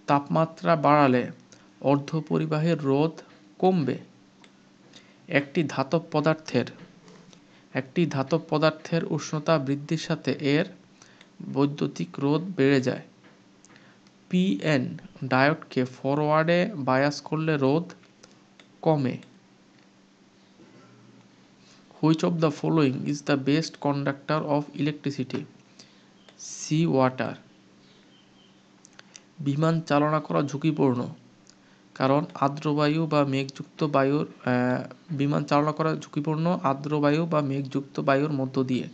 তাপমাত্রা বাড়ালে অর্ধপরিবাহীর রোধ কমবে। একটি ধাতব পদার্থের উষ্ণতা বৃদ্ধির সাথে এর বৈদ্যুতিক রোধ বেড়ে যায়। PN ডায়োডকে ফরওয়ার্ডে বায়াস করলে রোধ কমে। Which of the following is the best conductor of electricity? Sea water. বিমান চালনা করা ঝুঁকিপূর্ণ কারণ আর্দ্র বায়ু বা মেঘযুক্ত বায়ুর মধ্য দিয়ে।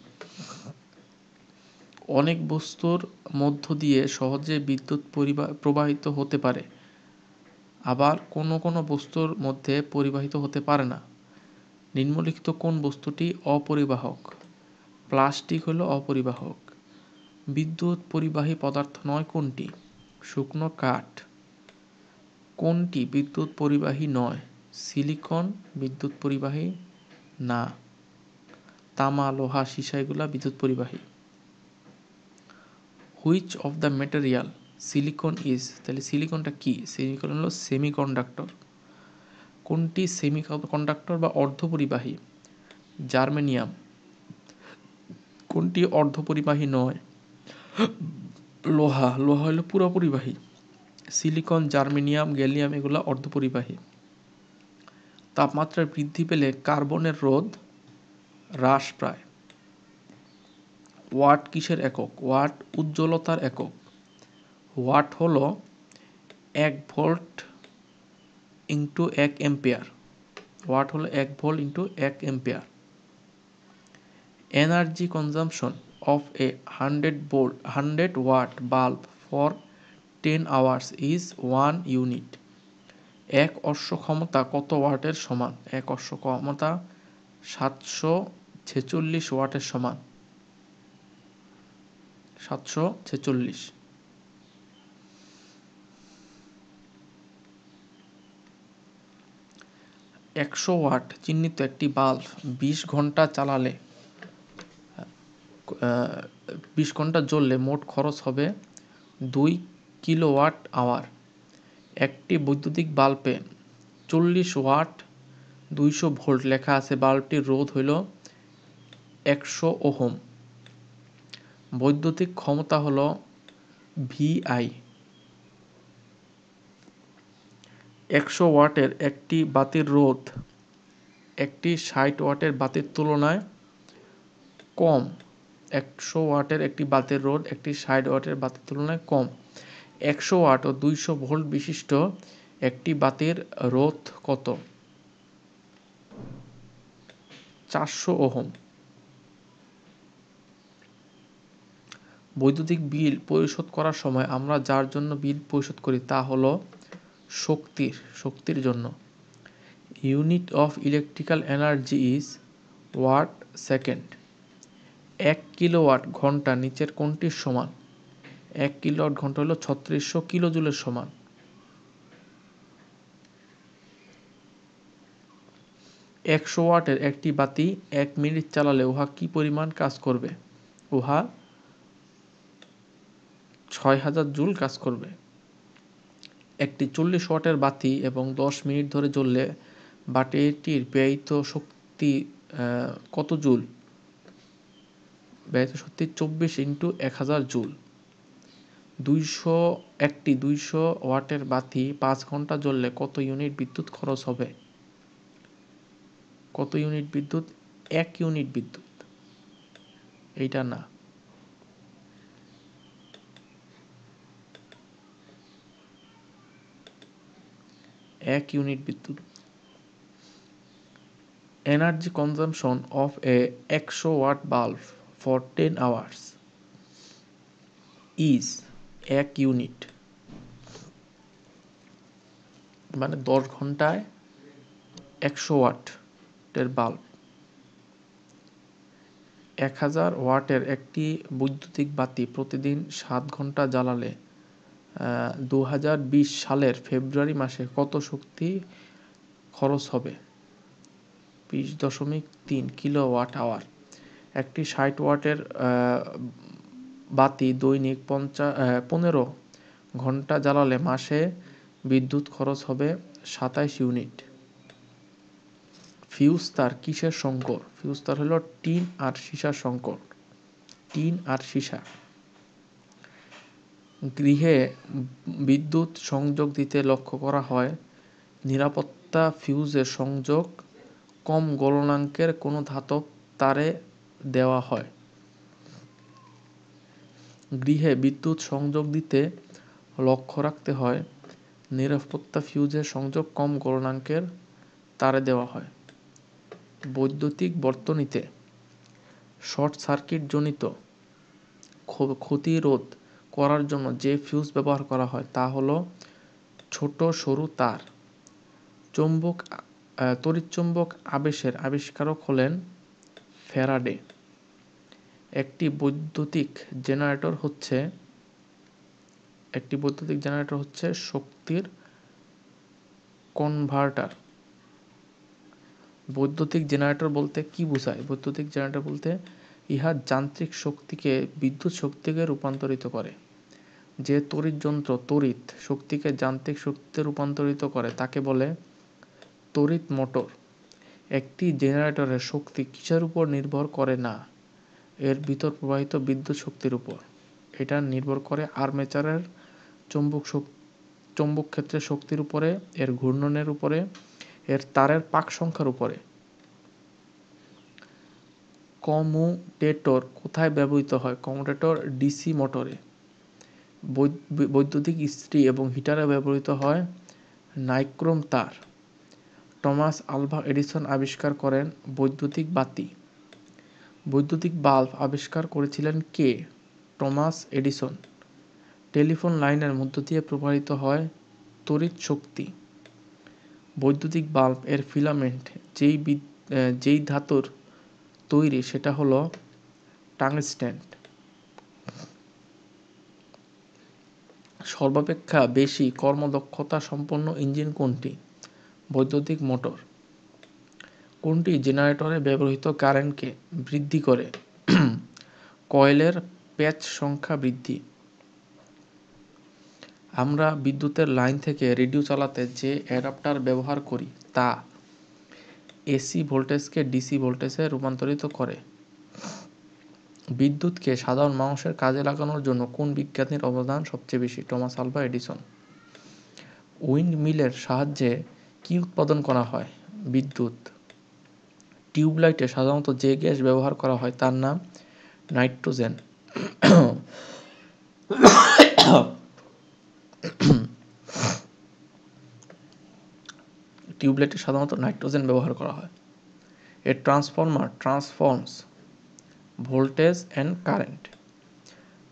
অনেক বস্তুর মধ্য দিয়ে সহজে বিদ্যুৎ প্রবাহিত হতে পারে, আবার কোনো কোনো বস্তুর মধ্যে পরিবাহিত হতে পারে না। নিম্নলিখিত কোন বস্তুটি অপরিবাহক? প্লাস্টিক হলো অপরিবাহক। বিদ্যুৎ পরিবাহী পদার্থ নয় কোনটি? শুকনো কাঠ। কোনটি বিদ্যুৎ পরিবাহী নয়? সিলিকন বিদ্যুৎ পরিবাহী না। তামা, লোহা, সীসা এগুলা বিদ্যুৎ পরিবাহী। Which of the material silicon is? তাহলে সিলিকনটা কি? সিলিকন হলো সেমিকন্ডাক্টর। কোনটি সেমিকন্ডাক্টর বা অর্ধপরিবাহী? জার্মেনিয়াম। কোনটি অর্ধপরিবাহী নয়? লোহা হলো পুরোপরিবাহী। সিলিকন, জার্মেনিয়াম, গ্যালিয়াম এগুলা অর্ধপরিবাহী। তাপমাত্রা বৃদ্ধি পেলে কার্বনের রোধ হ্রাস পায়। ওয়াট কিসের একক? ওয়াট উজ্জ্বলতার একক। ওয়াট হলো 1 ভোল্ট ইন্টু 1 অ্যাম্পিয়ার। ওয়াট হলো 1 volt into 1 ampere. Energy consumption of a 100 watt bulb for 10 hours is 1 unit. এক অশ্ব ক্ষমতা কত ওয়াটের সমান? এক অশ্ব ক্ষমতা 746 ওয়াটের সমান। 746। 100 ওয়াট চিহ্নিত একটি বাল্ব 20 ঘন্টা চালালে 20 ঘন্টা জ্বললে মোট খরচ হবে 2 কিলোওয়াট আওয়ার। একটি বৈদ্যুতিক বাল্বে 40 ওয়াট 200 ভোল্ট লেখা আছে, বাল্বটির রোধ হইল 100 ওহম। বৈদ্যুতিক ক্ষমতা হল VI। 100 ওয়াটের একটি বাতির রোধ একটি 60 ওয়াটের বাতির তুলনায় কম। 100 ওয়াটের একটি বাতির রোধ একটি 60 ওয়াটের বাতির তুলনায় কম। 100 ওয়াট ও 200 ভোল্ট বিশিষ্ট একটি বাতির রোধ কত? 400 ওহম। বৈদ্যুতিক বিল পরিশোধ করার সময় আমরা যার জন্য বিল পরিশোধ করি তা হলো শক্তির জন্য। Unit of electrical energy is watt second. 1 kilowatt ঘন্টা নিচের কোনটির সমান? 1 কিলোওয়াট ঘন্টা হলো 3600 কিলোজুলের সমান। একশো ওয়াটের একটি বাতি 1 মিনিট চালালে উহা কি পরিমাণ কাজ করবে? উহা 6000 জুল কাজ করবে। একটি 40 ওয়াটের বাতি এবং 10 মিনিট ধরে জ্বললে বাতিটির ব্যয়িত শক্তি কত জুল? ব্যয়িত শক্তি 24 × 1000 জুল। একটি 200 ওয়াটের বাতি 5 ঘন্টা জ্বললে কত ইউনিট বিদ্যুৎ খরচ হবে? কত ইউনিট বিদ্যুৎ? 1 ইউনিট বিদ্যুৎ। এইটা না। এক ইউনিট বিদ্যুৎ। Energy consumption of a 100 watt bulb for 10 hours is 1 unit. মানে 10 ঘন্টায় 100 ওয়াটের বাল্ব। 1000 ওয়াটের একটি বৈদ্যুতিক বাতি প্রতিদিন 7 ঘন্টা জ্বালালে 2020 সালের ফেব্রুয়ারি মাসে কত শক্তি খরচ হবে? 20.3 কিলোওয়াট আওয়ার। একটি 60 ওয়াটের বাতি দৈনিক 15 ঘন্টা জ্বালালে মাসে বিদ্যুৎ খরচ হবে 27 ইউনিট। ফিউজ তার কিসের সংকর? ফিউজ তার হলো টিন আর সীসার সংকর। টিন আর সীসা। গৃহে বিদ্যুৎ সংযোগ দিতে লক্ষ্য করা হয় নিরাপত্তা ফিউজের সংযোগ কম গলনাঙ্কের কোনো ধাতব তারে দেওয়া হয়। গৃহে বিদ্যুৎ সংযোগ দিতে লক্ষ্য রাখতে হয় নিরাপত্তা ফিউজের সংযোগ কম গলনাঙ্কের তারে দেওয়া হয়। বৈদ্যুতিক বর্তনীতে শর্ট সার্কিট জনিত ক্ষতি রোধ করার জন্য যে ফিউজ ব্যবহার করা হয় তা হলো ছোট সরু তার। তড়িৎচুম্বক আবেশের আবিষ্কারক হলেন ফ্যারাডে। একটি বৈদ্যুতিক জেনারেটর হচ্ছে শক্তির কনভার্টার। বৈদ্যুতিক জেনারেটর বলতে কি বোঝায়? বৈদ্যুতিক জেনারেটর বলতে ইহা যান্ত্রিক শক্তিকে বিদ্যুৎ শক্তিতে রূপান্তরিত করে। যে তড়িৎ যন্ত্র তড়িৎ শক্তিকে যান্ত্রিক শক্তিতে রূপান্তরিত করে তাকে বলে তড়িৎ মোটর। একটি জেনারেটরের শক্তি কিসের উপর নির্ভর করে না? এর ভিতর প্রবাহিত বিদ্যুৎ শক্তির উপর। এটা নির্ভর করে আর্মেচারের চৌম্বক ক্ষেত্রের শক্তির উপরে, এর ঘূর্ণনের উপরে, এর তারের পাক সংখ্যার উপরে। কম্যুটেটর কোথায় ব্যবহৃত হয়? কম্যুটেটর ডিসি মোটরে। বৈদ্যুতিক ইস্ত্রি এবং হিটারে ব্যবহৃত হয় নাইক্রোম তার। টমাস আলভা এডিসন আবিষ্কার করেন বৈদ্যুতিক বাতি। বৈদ্যুতিক বাল্ব আবিষ্কার করেছিলেন কে? Thomas Edison. টেলিফোন লাইনের মধ্য দিয়ে প্রবাহিত হয় তড়িৎ শক্তি। বৈদ্যুতিক বাল্ব এর ফিলামেন্ট যেই ধাতুর তৈরি সেটা হলো টাংস্টেন। সর্বাপেক্ষা বেশি কর্মদক্ষতা সম্পন্ন ইঞ্জিন কোনটি? বৈদ্যুতিক মোটর। কোনটি জেনারেটরে ব্যবহৃত কারেন্টকে বৃদ্ধি করে? কয়েলের প্যাচ সংখ্যা বৃদ্ধি। আমরা বিদ্যুতের লাইন থেকে রেডিও চালাতে যে অ্যাডাপ্টার ব্যবহার করি তা এসি ভোল্টেজকে ডিসি ভোল্টেজে রূপান্তরিত করে। বিদ্যুৎকে সাধারণ মানুষের কাজে লাগানোর জন্য কোন বিজ্ঞানীর অবদান সবচেয়ে বেশি? Thomas Alva Edison. উইন্ড মিলের সাহায্যে কি উৎপাদন করা হয়? বিদ্যুৎ। টিউবলাইটে সাধারণত যে গ্যাস ব্যবহার করা হয় তার নাম নাইট্রোজেন। টিউবলাইটে সাধারণত নাইট্রোজেন ব্যবহার করা হয়। A transformer transforms voltage and current.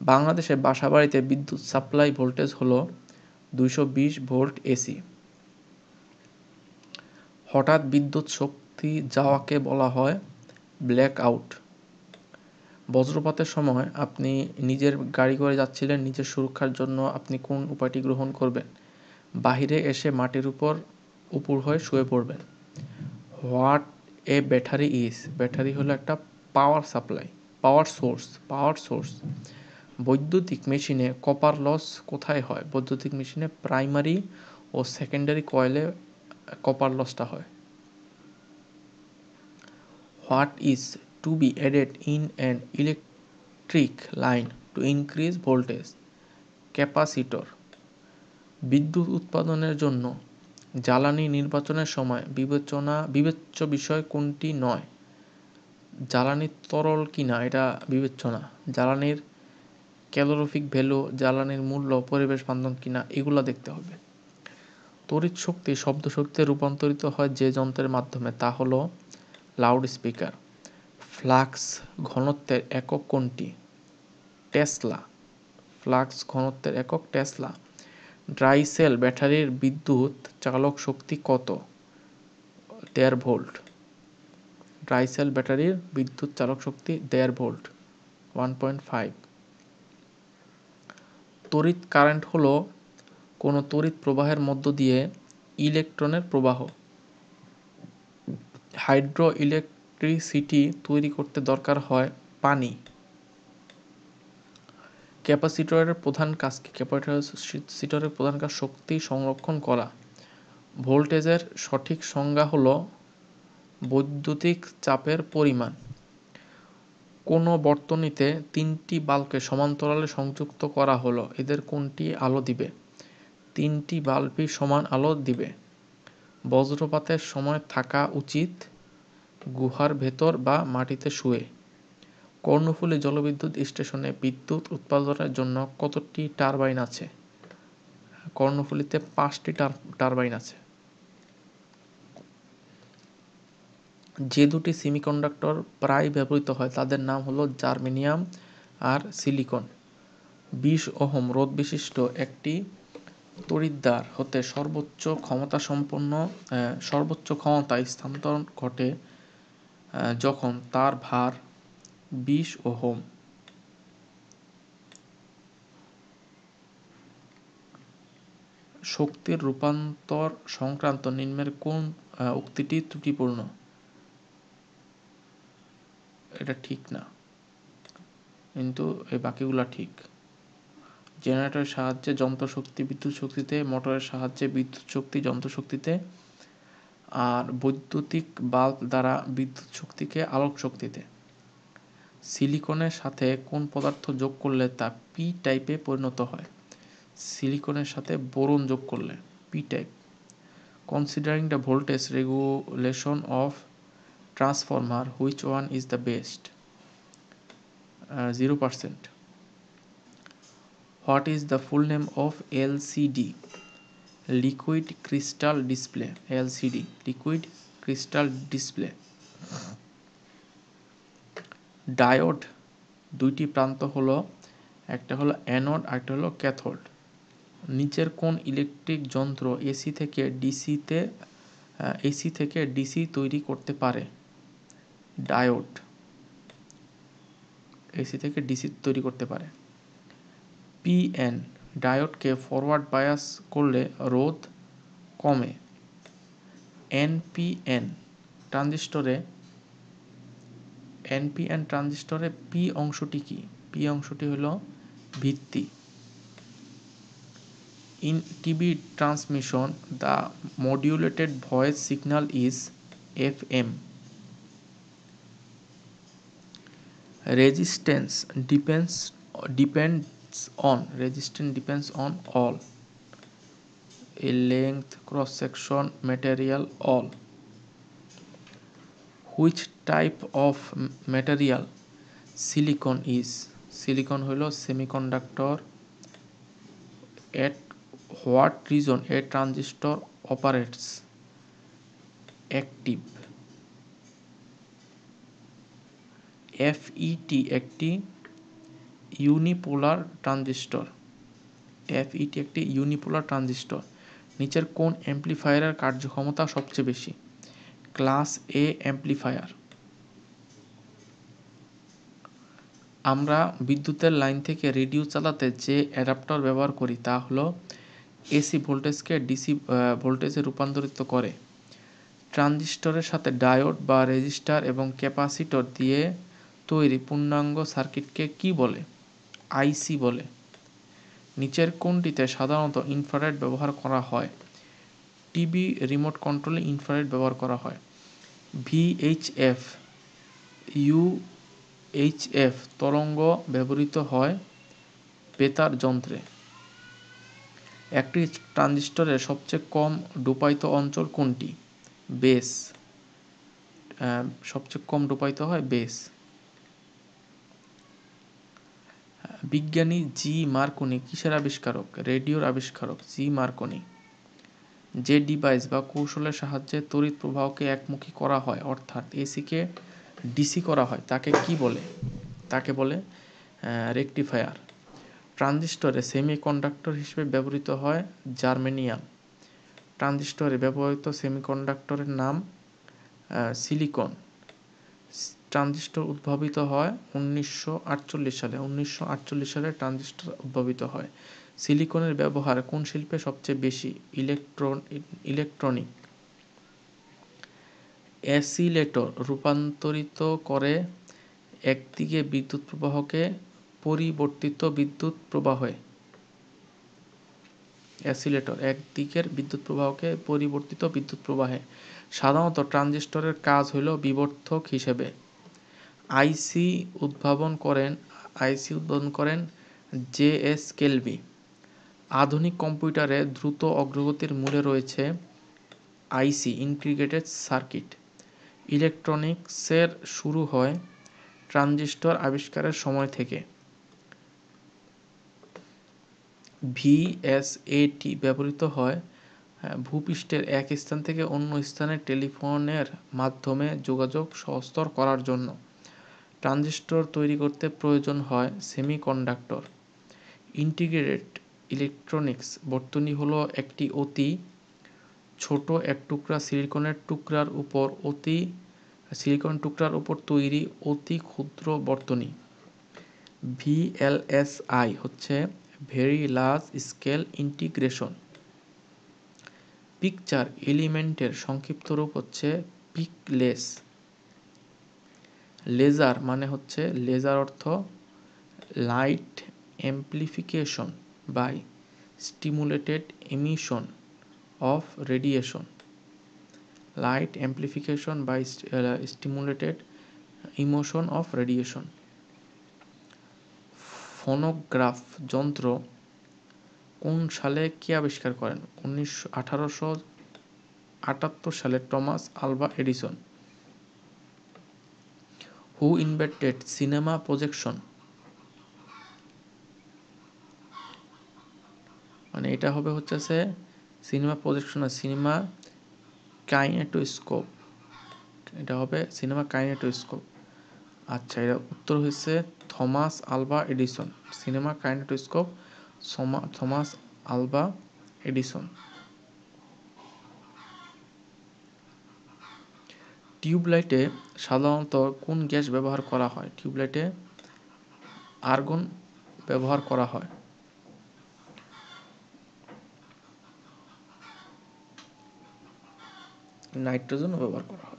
বাংলাদেশে বাসাবাড়িতে বিদ্যুৎ সাপ্লাই ভোল্টেজ হল 220 ভোল্ট এসি। হঠাৎ বিদ্যুৎ শক্তি যাওয়াকে বলা হয় ব্ল্যাক আউট। বজ্রপাতের সময় আপনি নিজের গাড়ি করে যাচ্ছিলেন, নিজের সুরক্ষার জন্য আপনি কোন উপায়টি গ্রহণ করবেন? বাহিরে এসে মাটির উপর উপুড় হয়ে শুয়ে পড়বেন। What a battery is? Battery হলো একটা পাওয়ার সাপ্লাই, পাওয়ার সোর্স। বৈদ্যুতিক মেশিনে কপার লস কোথায় হয়? বৈদ্যুতিক মেশিনে প্রাইমারি ও সেকেন্ডারি কয়েলে কপার লসটা হয়। What is to be added in an electric line to increase voltage? Capacitor. বিদ্যুৎ উৎপাদনের জন্য জ্বালানি নির্বাচনের সময় বিবেচ্য বিষয় কোনটি নয়? জ্বালানি তরল কিনা এটা বিবেচ্য না। জ্বালানির ক্যালোরিফিক ভ্যালু, জ্বালানির মূল্য পরিবেশ বান্ধব কিনা এগুলো দেখতে হবে। তড়িৎ শক্তি শব্দ শক্তিতে রূপান্তরিত হয় যে যন্ত্রের মাধ্যমে তা হলো লাউড স্পিকার। ফ্লাক্স ঘনত্বের একক কোনটি? টেসলা। ফ্লাক্স ঘনত্বের একক টেসলা। ড্রাই সেল ব্যাটারির বিদ্যুৎ চালক শক্তি কত? 1.5 ভোল্ট। ড্রাই সেল ব্যাটারির বিদ্যুৎ চালক শক্তি 1.5 ভোল্ট, 1.5। তড়িৎ কারেন্ট হলো কোনো তড়িৎ প্রবাহের মধ্য দিয়ে ইলেকট্রনের প্রবাহ। হাইড্রো ইলেকট্রিসিটি তৈরি করতে দরকার হয় পানি। ক্যাপাসিটরের প্রধান কাজ কি? ক্যাপাসিটরের প্রধান কাজ শক্তি সংরক্ষণ করা। ভোল্টেজের সঠিক সংজ্ঞা হলো বৈদ্যুতিক চাপের পরিমাণ। কোনো বর্তনীতে 3টি বাল্বকে সমান্তরালে সংযুক্ত করা হলো, এদের কোনটি আলো দিবে? 3টি বাল্বই সমান আলো দিবে। বজ্রপাতের সময় থাকা উচিত গুহার ভেতর বা মাটিতে শুয়ে। কর্ণফুলী জলবিদ্যুৎ স্টেশনে বিদ্যুৎ উৎপাদনের জন্য কতটি টারবাইন আছে? কর্ণফুলীতে 5টি টারবাইন আছে। যে দুটি সেমিকন্ডাক্টর প্রায় ব্যবহৃত হয় তাদের নাম হলো জার্মেনিয়াম আর সিলিকন। 20 ওহম রোধ বিশিষ্ট একটি তড়িৎদ্বার হতে সর্বোচ্চ ক্ষমতা স্থানান্তর ঘটে যখন তার ভার 20 ওহম। শক্তির রূপান্তর সংক্রান্ত নিম্নের কোন উক্তিটি ত্রুটিপূর্ণ? এটা ঠিক না, কিন্তু এই বাকিগুলা ঠিক। জেনারেটরের সাহায্যে যন্ত্রশক্তি বিদ্যুৎ শক্তিতে, মোটরের সাহায্যে বিদ্যুৎ শক্তি যন্ত্রশক্তিতে, আর বৈদ্যুতিক বাল্ব দ্বারা বিদ্যুৎ শক্তিকে আলোক শক্তিতে। সিলিকনের সাথে কোন পদার্থ যোগ করলে তা পি টাইপে পরিণত হয়? সিলিকনের সাথে বোরন যোগ করলে P type. Considering the voltage regulation of transformer which one is the best? 0%. What is the full name of LCD? Liquid Crystal Display. LCD, Liquid Crystal Display. Diode দুইটি প্রান্ত হলো, একটা হলো অ্যানোড আর একটা হলো ক্যাথোড। নিচের কোন ইলেকট্রিক যন্ত্র এসি থেকে ডিসি তৈরি করতে পারে? ডায়োড এসি থেকে ডিসি তৈরি করতে পারে। পিএন ডায়োডকে ফরওয়ার্ড বায়াস করলে রোধ কমে। এনপিএন ট্রানজিস্টরে পি অংশটি কি? পি অংশটি হলো ভিত্তি। In TV transmission the modulated voice signal is FM. Resistance depends on all. A length, cross section, material, all. Which type of material silicon is? Silicon হলো semiconductor. At what region a transistor operates? Active. FET একটি ইউনিপোলার ট্রানজিস্টর। নিচের কোন অ্যামপ্লিফায়ারের কার্যক্ষমতা সবচেয়ে বেশি? ক্লাস এ অ্যামপ্লিফায়ার। আমরা বিদ্যুতের লাইন থেকে রেডিও চালাতে যে অ্যাডাপ্টার ব্যবহার করি তা হলো এসি ভোল্টেজকে ডিসি ভোল্টেজে রূপান্তরিত করে। ট্রানজিস্টরের সাথে ডায়োড বা রেজিস্টার এবং ক্যাপাসিটর দিয়ে তৈরি পূর্ণাঙ্গ সার্কিটকে কি বলে? আইসি বলে। নিচের কোনটিতে সাধারণত ইনফ্রারেড ব্যবহার করা হয়? টিভি রিমোট কন্ট্রোলে ইনফ্রারেড ব্যবহার করা হয়। ভিএইচএফ ইউএইচএফ তরঙ্গ ব্যবহৃত হয় বেতার যন্ত্রে। একটি ট্রানজিস্টরের সবচেয়ে কম ডোপায়িত অঞ্চল কোনটি? বেস। সবচেয়ে কম ডোপায়িত হয় বেস। বিজ্ঞানী জি মার্কনি কিসের আবিষ্কারক? রেডিওর আবিষ্কারক জি মার্কনি। যে ডিভাইস বা কৌশলের সাহায্যে তড়িৎ প্রবাহকে একমুখী করা হয় অর্থাৎ এসিকে ডিসি করা হয় তাকে কি বলে? তাকে বলে রেকটিফায়ার। ট্রানজিস্টরে সেমিকন্ডাক্টর হিসেবে ব্যবহৃত হয় জার্মেনিয়াম। ট্রানজিস্টরে ব্যবহৃত সেমিকন্ডাক্টরের নাম সিলিকন। ট্রানজিস্টর উদ্ভাবিত হয় 1948 সালে। 1948 সালে ট্রানজিস্টর উদ্ভাবিত হয়। সিলিকনের ব্যবহার কোন শিল্পে সবচেয়ে বেশি? ইলেকট্রনিক। অ্যাসিলেটর রূপান্তরিত করে একদিকে বিদ্যুৎ প্রবাহকে পরিবর্তিত বিদ্যুৎ প্রবাহে। অ্যাসিলেটর একদিকের বিদ্যুৎ প্রবাহকে পরিবর্তিত বিদ্যুৎ প্রবাহে। সাধারণত ট্রানজিস্টরের কাজ হল বিবর্ধক হিসেবে। আইসি উদ্ভাবন করেন জে.এস. কেলভি। আধুনিক কম্পিউটারে দ্রুত অগ্রগতির মূলে রয়েছে আইসি ইন্টিগ্রেটেড সার্কিট। ইলেকট্রনিক্সের শুরু হয় ট্রানজিস্টর আবিষ্কারের সময় থেকে। ভিএসএটি ব্যবহৃত হয় ভূপৃষ্ঠের এক স্থান থেকে অন্য স্থানে টেলিফোনের মাধ্যমে যোগাযোগ সহজতর করার জন্য। ট্রানজিস্টর তৈরি করতে প্রয়োজন হয় সেমিকন্ডাক্টর। ইন্টিগ্রেটেড ইলেকট্রনিক্স বর্তনী হলো একটি অতি ছোট এক টুকরা সিলিকনের টুকরার উপর তৈরি অতি ক্ষুদ্র বর্তনী। ভিএলএসআই হচ্ছে very large scale integration. Picture এলিমেন্টের সংক্ষিপ্ত রূপ হচ্ছে পিকলেস। লেজার মানে হচ্ছে লেজার অর্থ light amplification by stimulated emission of radiation. Light amplification by stimulated emotion of radiation. Phonograph যন্ত্র কোন সালে কে আবিষ্কার করেন? 1878 সালে Thomas Alva Edison. Who invented cinema projection? মানে এটা হবে হচ্ছে সিনেমা প্রজেকশন আর সিনেমা কাইনেটোস্কোপ। এটা হবে সিনেমা কাইনেটোস্কোপ। আচ্ছা, এর উত্তর হচ্ছে Thomas Alva Edison. Cinema kinetoscope Thomas Alva Edison. টিউবলাইটে সাধারণত কোন গ্যাস ব্যবহার করা হয়? টিউবলাইটে আর্গন ব্যবহার করা হয়। নাইট্রোজেন ব্যবহার করা হয়।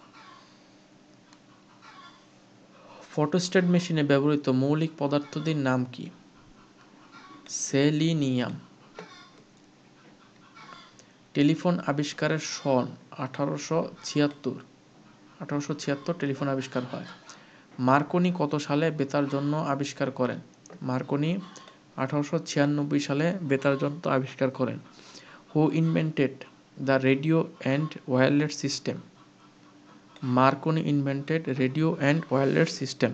ফটোস্ট্যাট মেশিনে ব্যবহৃত মৌলিক পদার্থটির নাম কি? সেলিনিয়াম। টেলিফোন আবিষ্কারের সন 1876 টেলিফোন আবিষ্কার হয়। মার্কনি কত সালে বেতার যন্ত্র আবিষ্কার করেন? মার্কনি 1896 সালে বেতার যন্ত্র আবিষ্কার করেন। হু invented the radio and wireless system? Marconi invented radio and wireless system.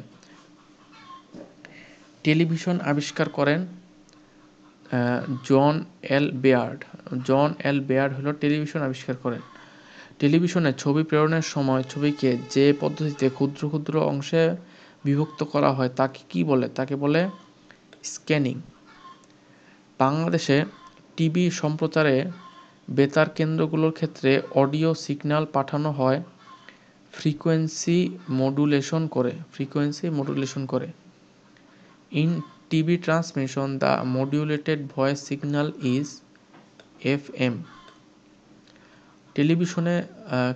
Television আবিষ্কার করেন জন এল বেয়ার্ড। জন এল বেয়ার্ড হলো টেলিভিশন আবিষ্কার করেন। টেলিভিশনে ছবি প্রেরণের সময় ছবিকে যে পদ্ধতিতে ক্ষুদ্র ক্ষুদ্র অংশে বিভক্ত করা হয় তাকে কি বলে? তাকে বলে স্ক্যানিং। বাংলাদেশে টিভি সম্প্রচারে বেতার কেন্দ্রগুলোর ক্ষেত্রে অডিও সিগন্যাল পাঠানো হয় ফ্রিকোয়েন্সি মডুলেশন করে। In TV transmission the modulated voice signal is FM। টেলিভিশনে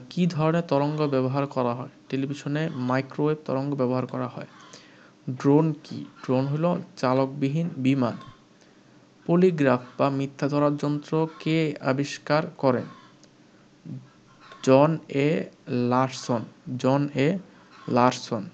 কি ধরনের তরঙ্গ ব্যবহার করা হয়? টেলিভিশনে মাইক্রোওয়েভ তরঙ্গ ব্যবহার করা হয়। ড্রোন কি? ড্রোন হলো চালকবিহীন বিমান। পলিগ্রাফ বা মিথ্যা ধরার যন্ত্র কে আবিষ্কার করেন? জন এ লারসন।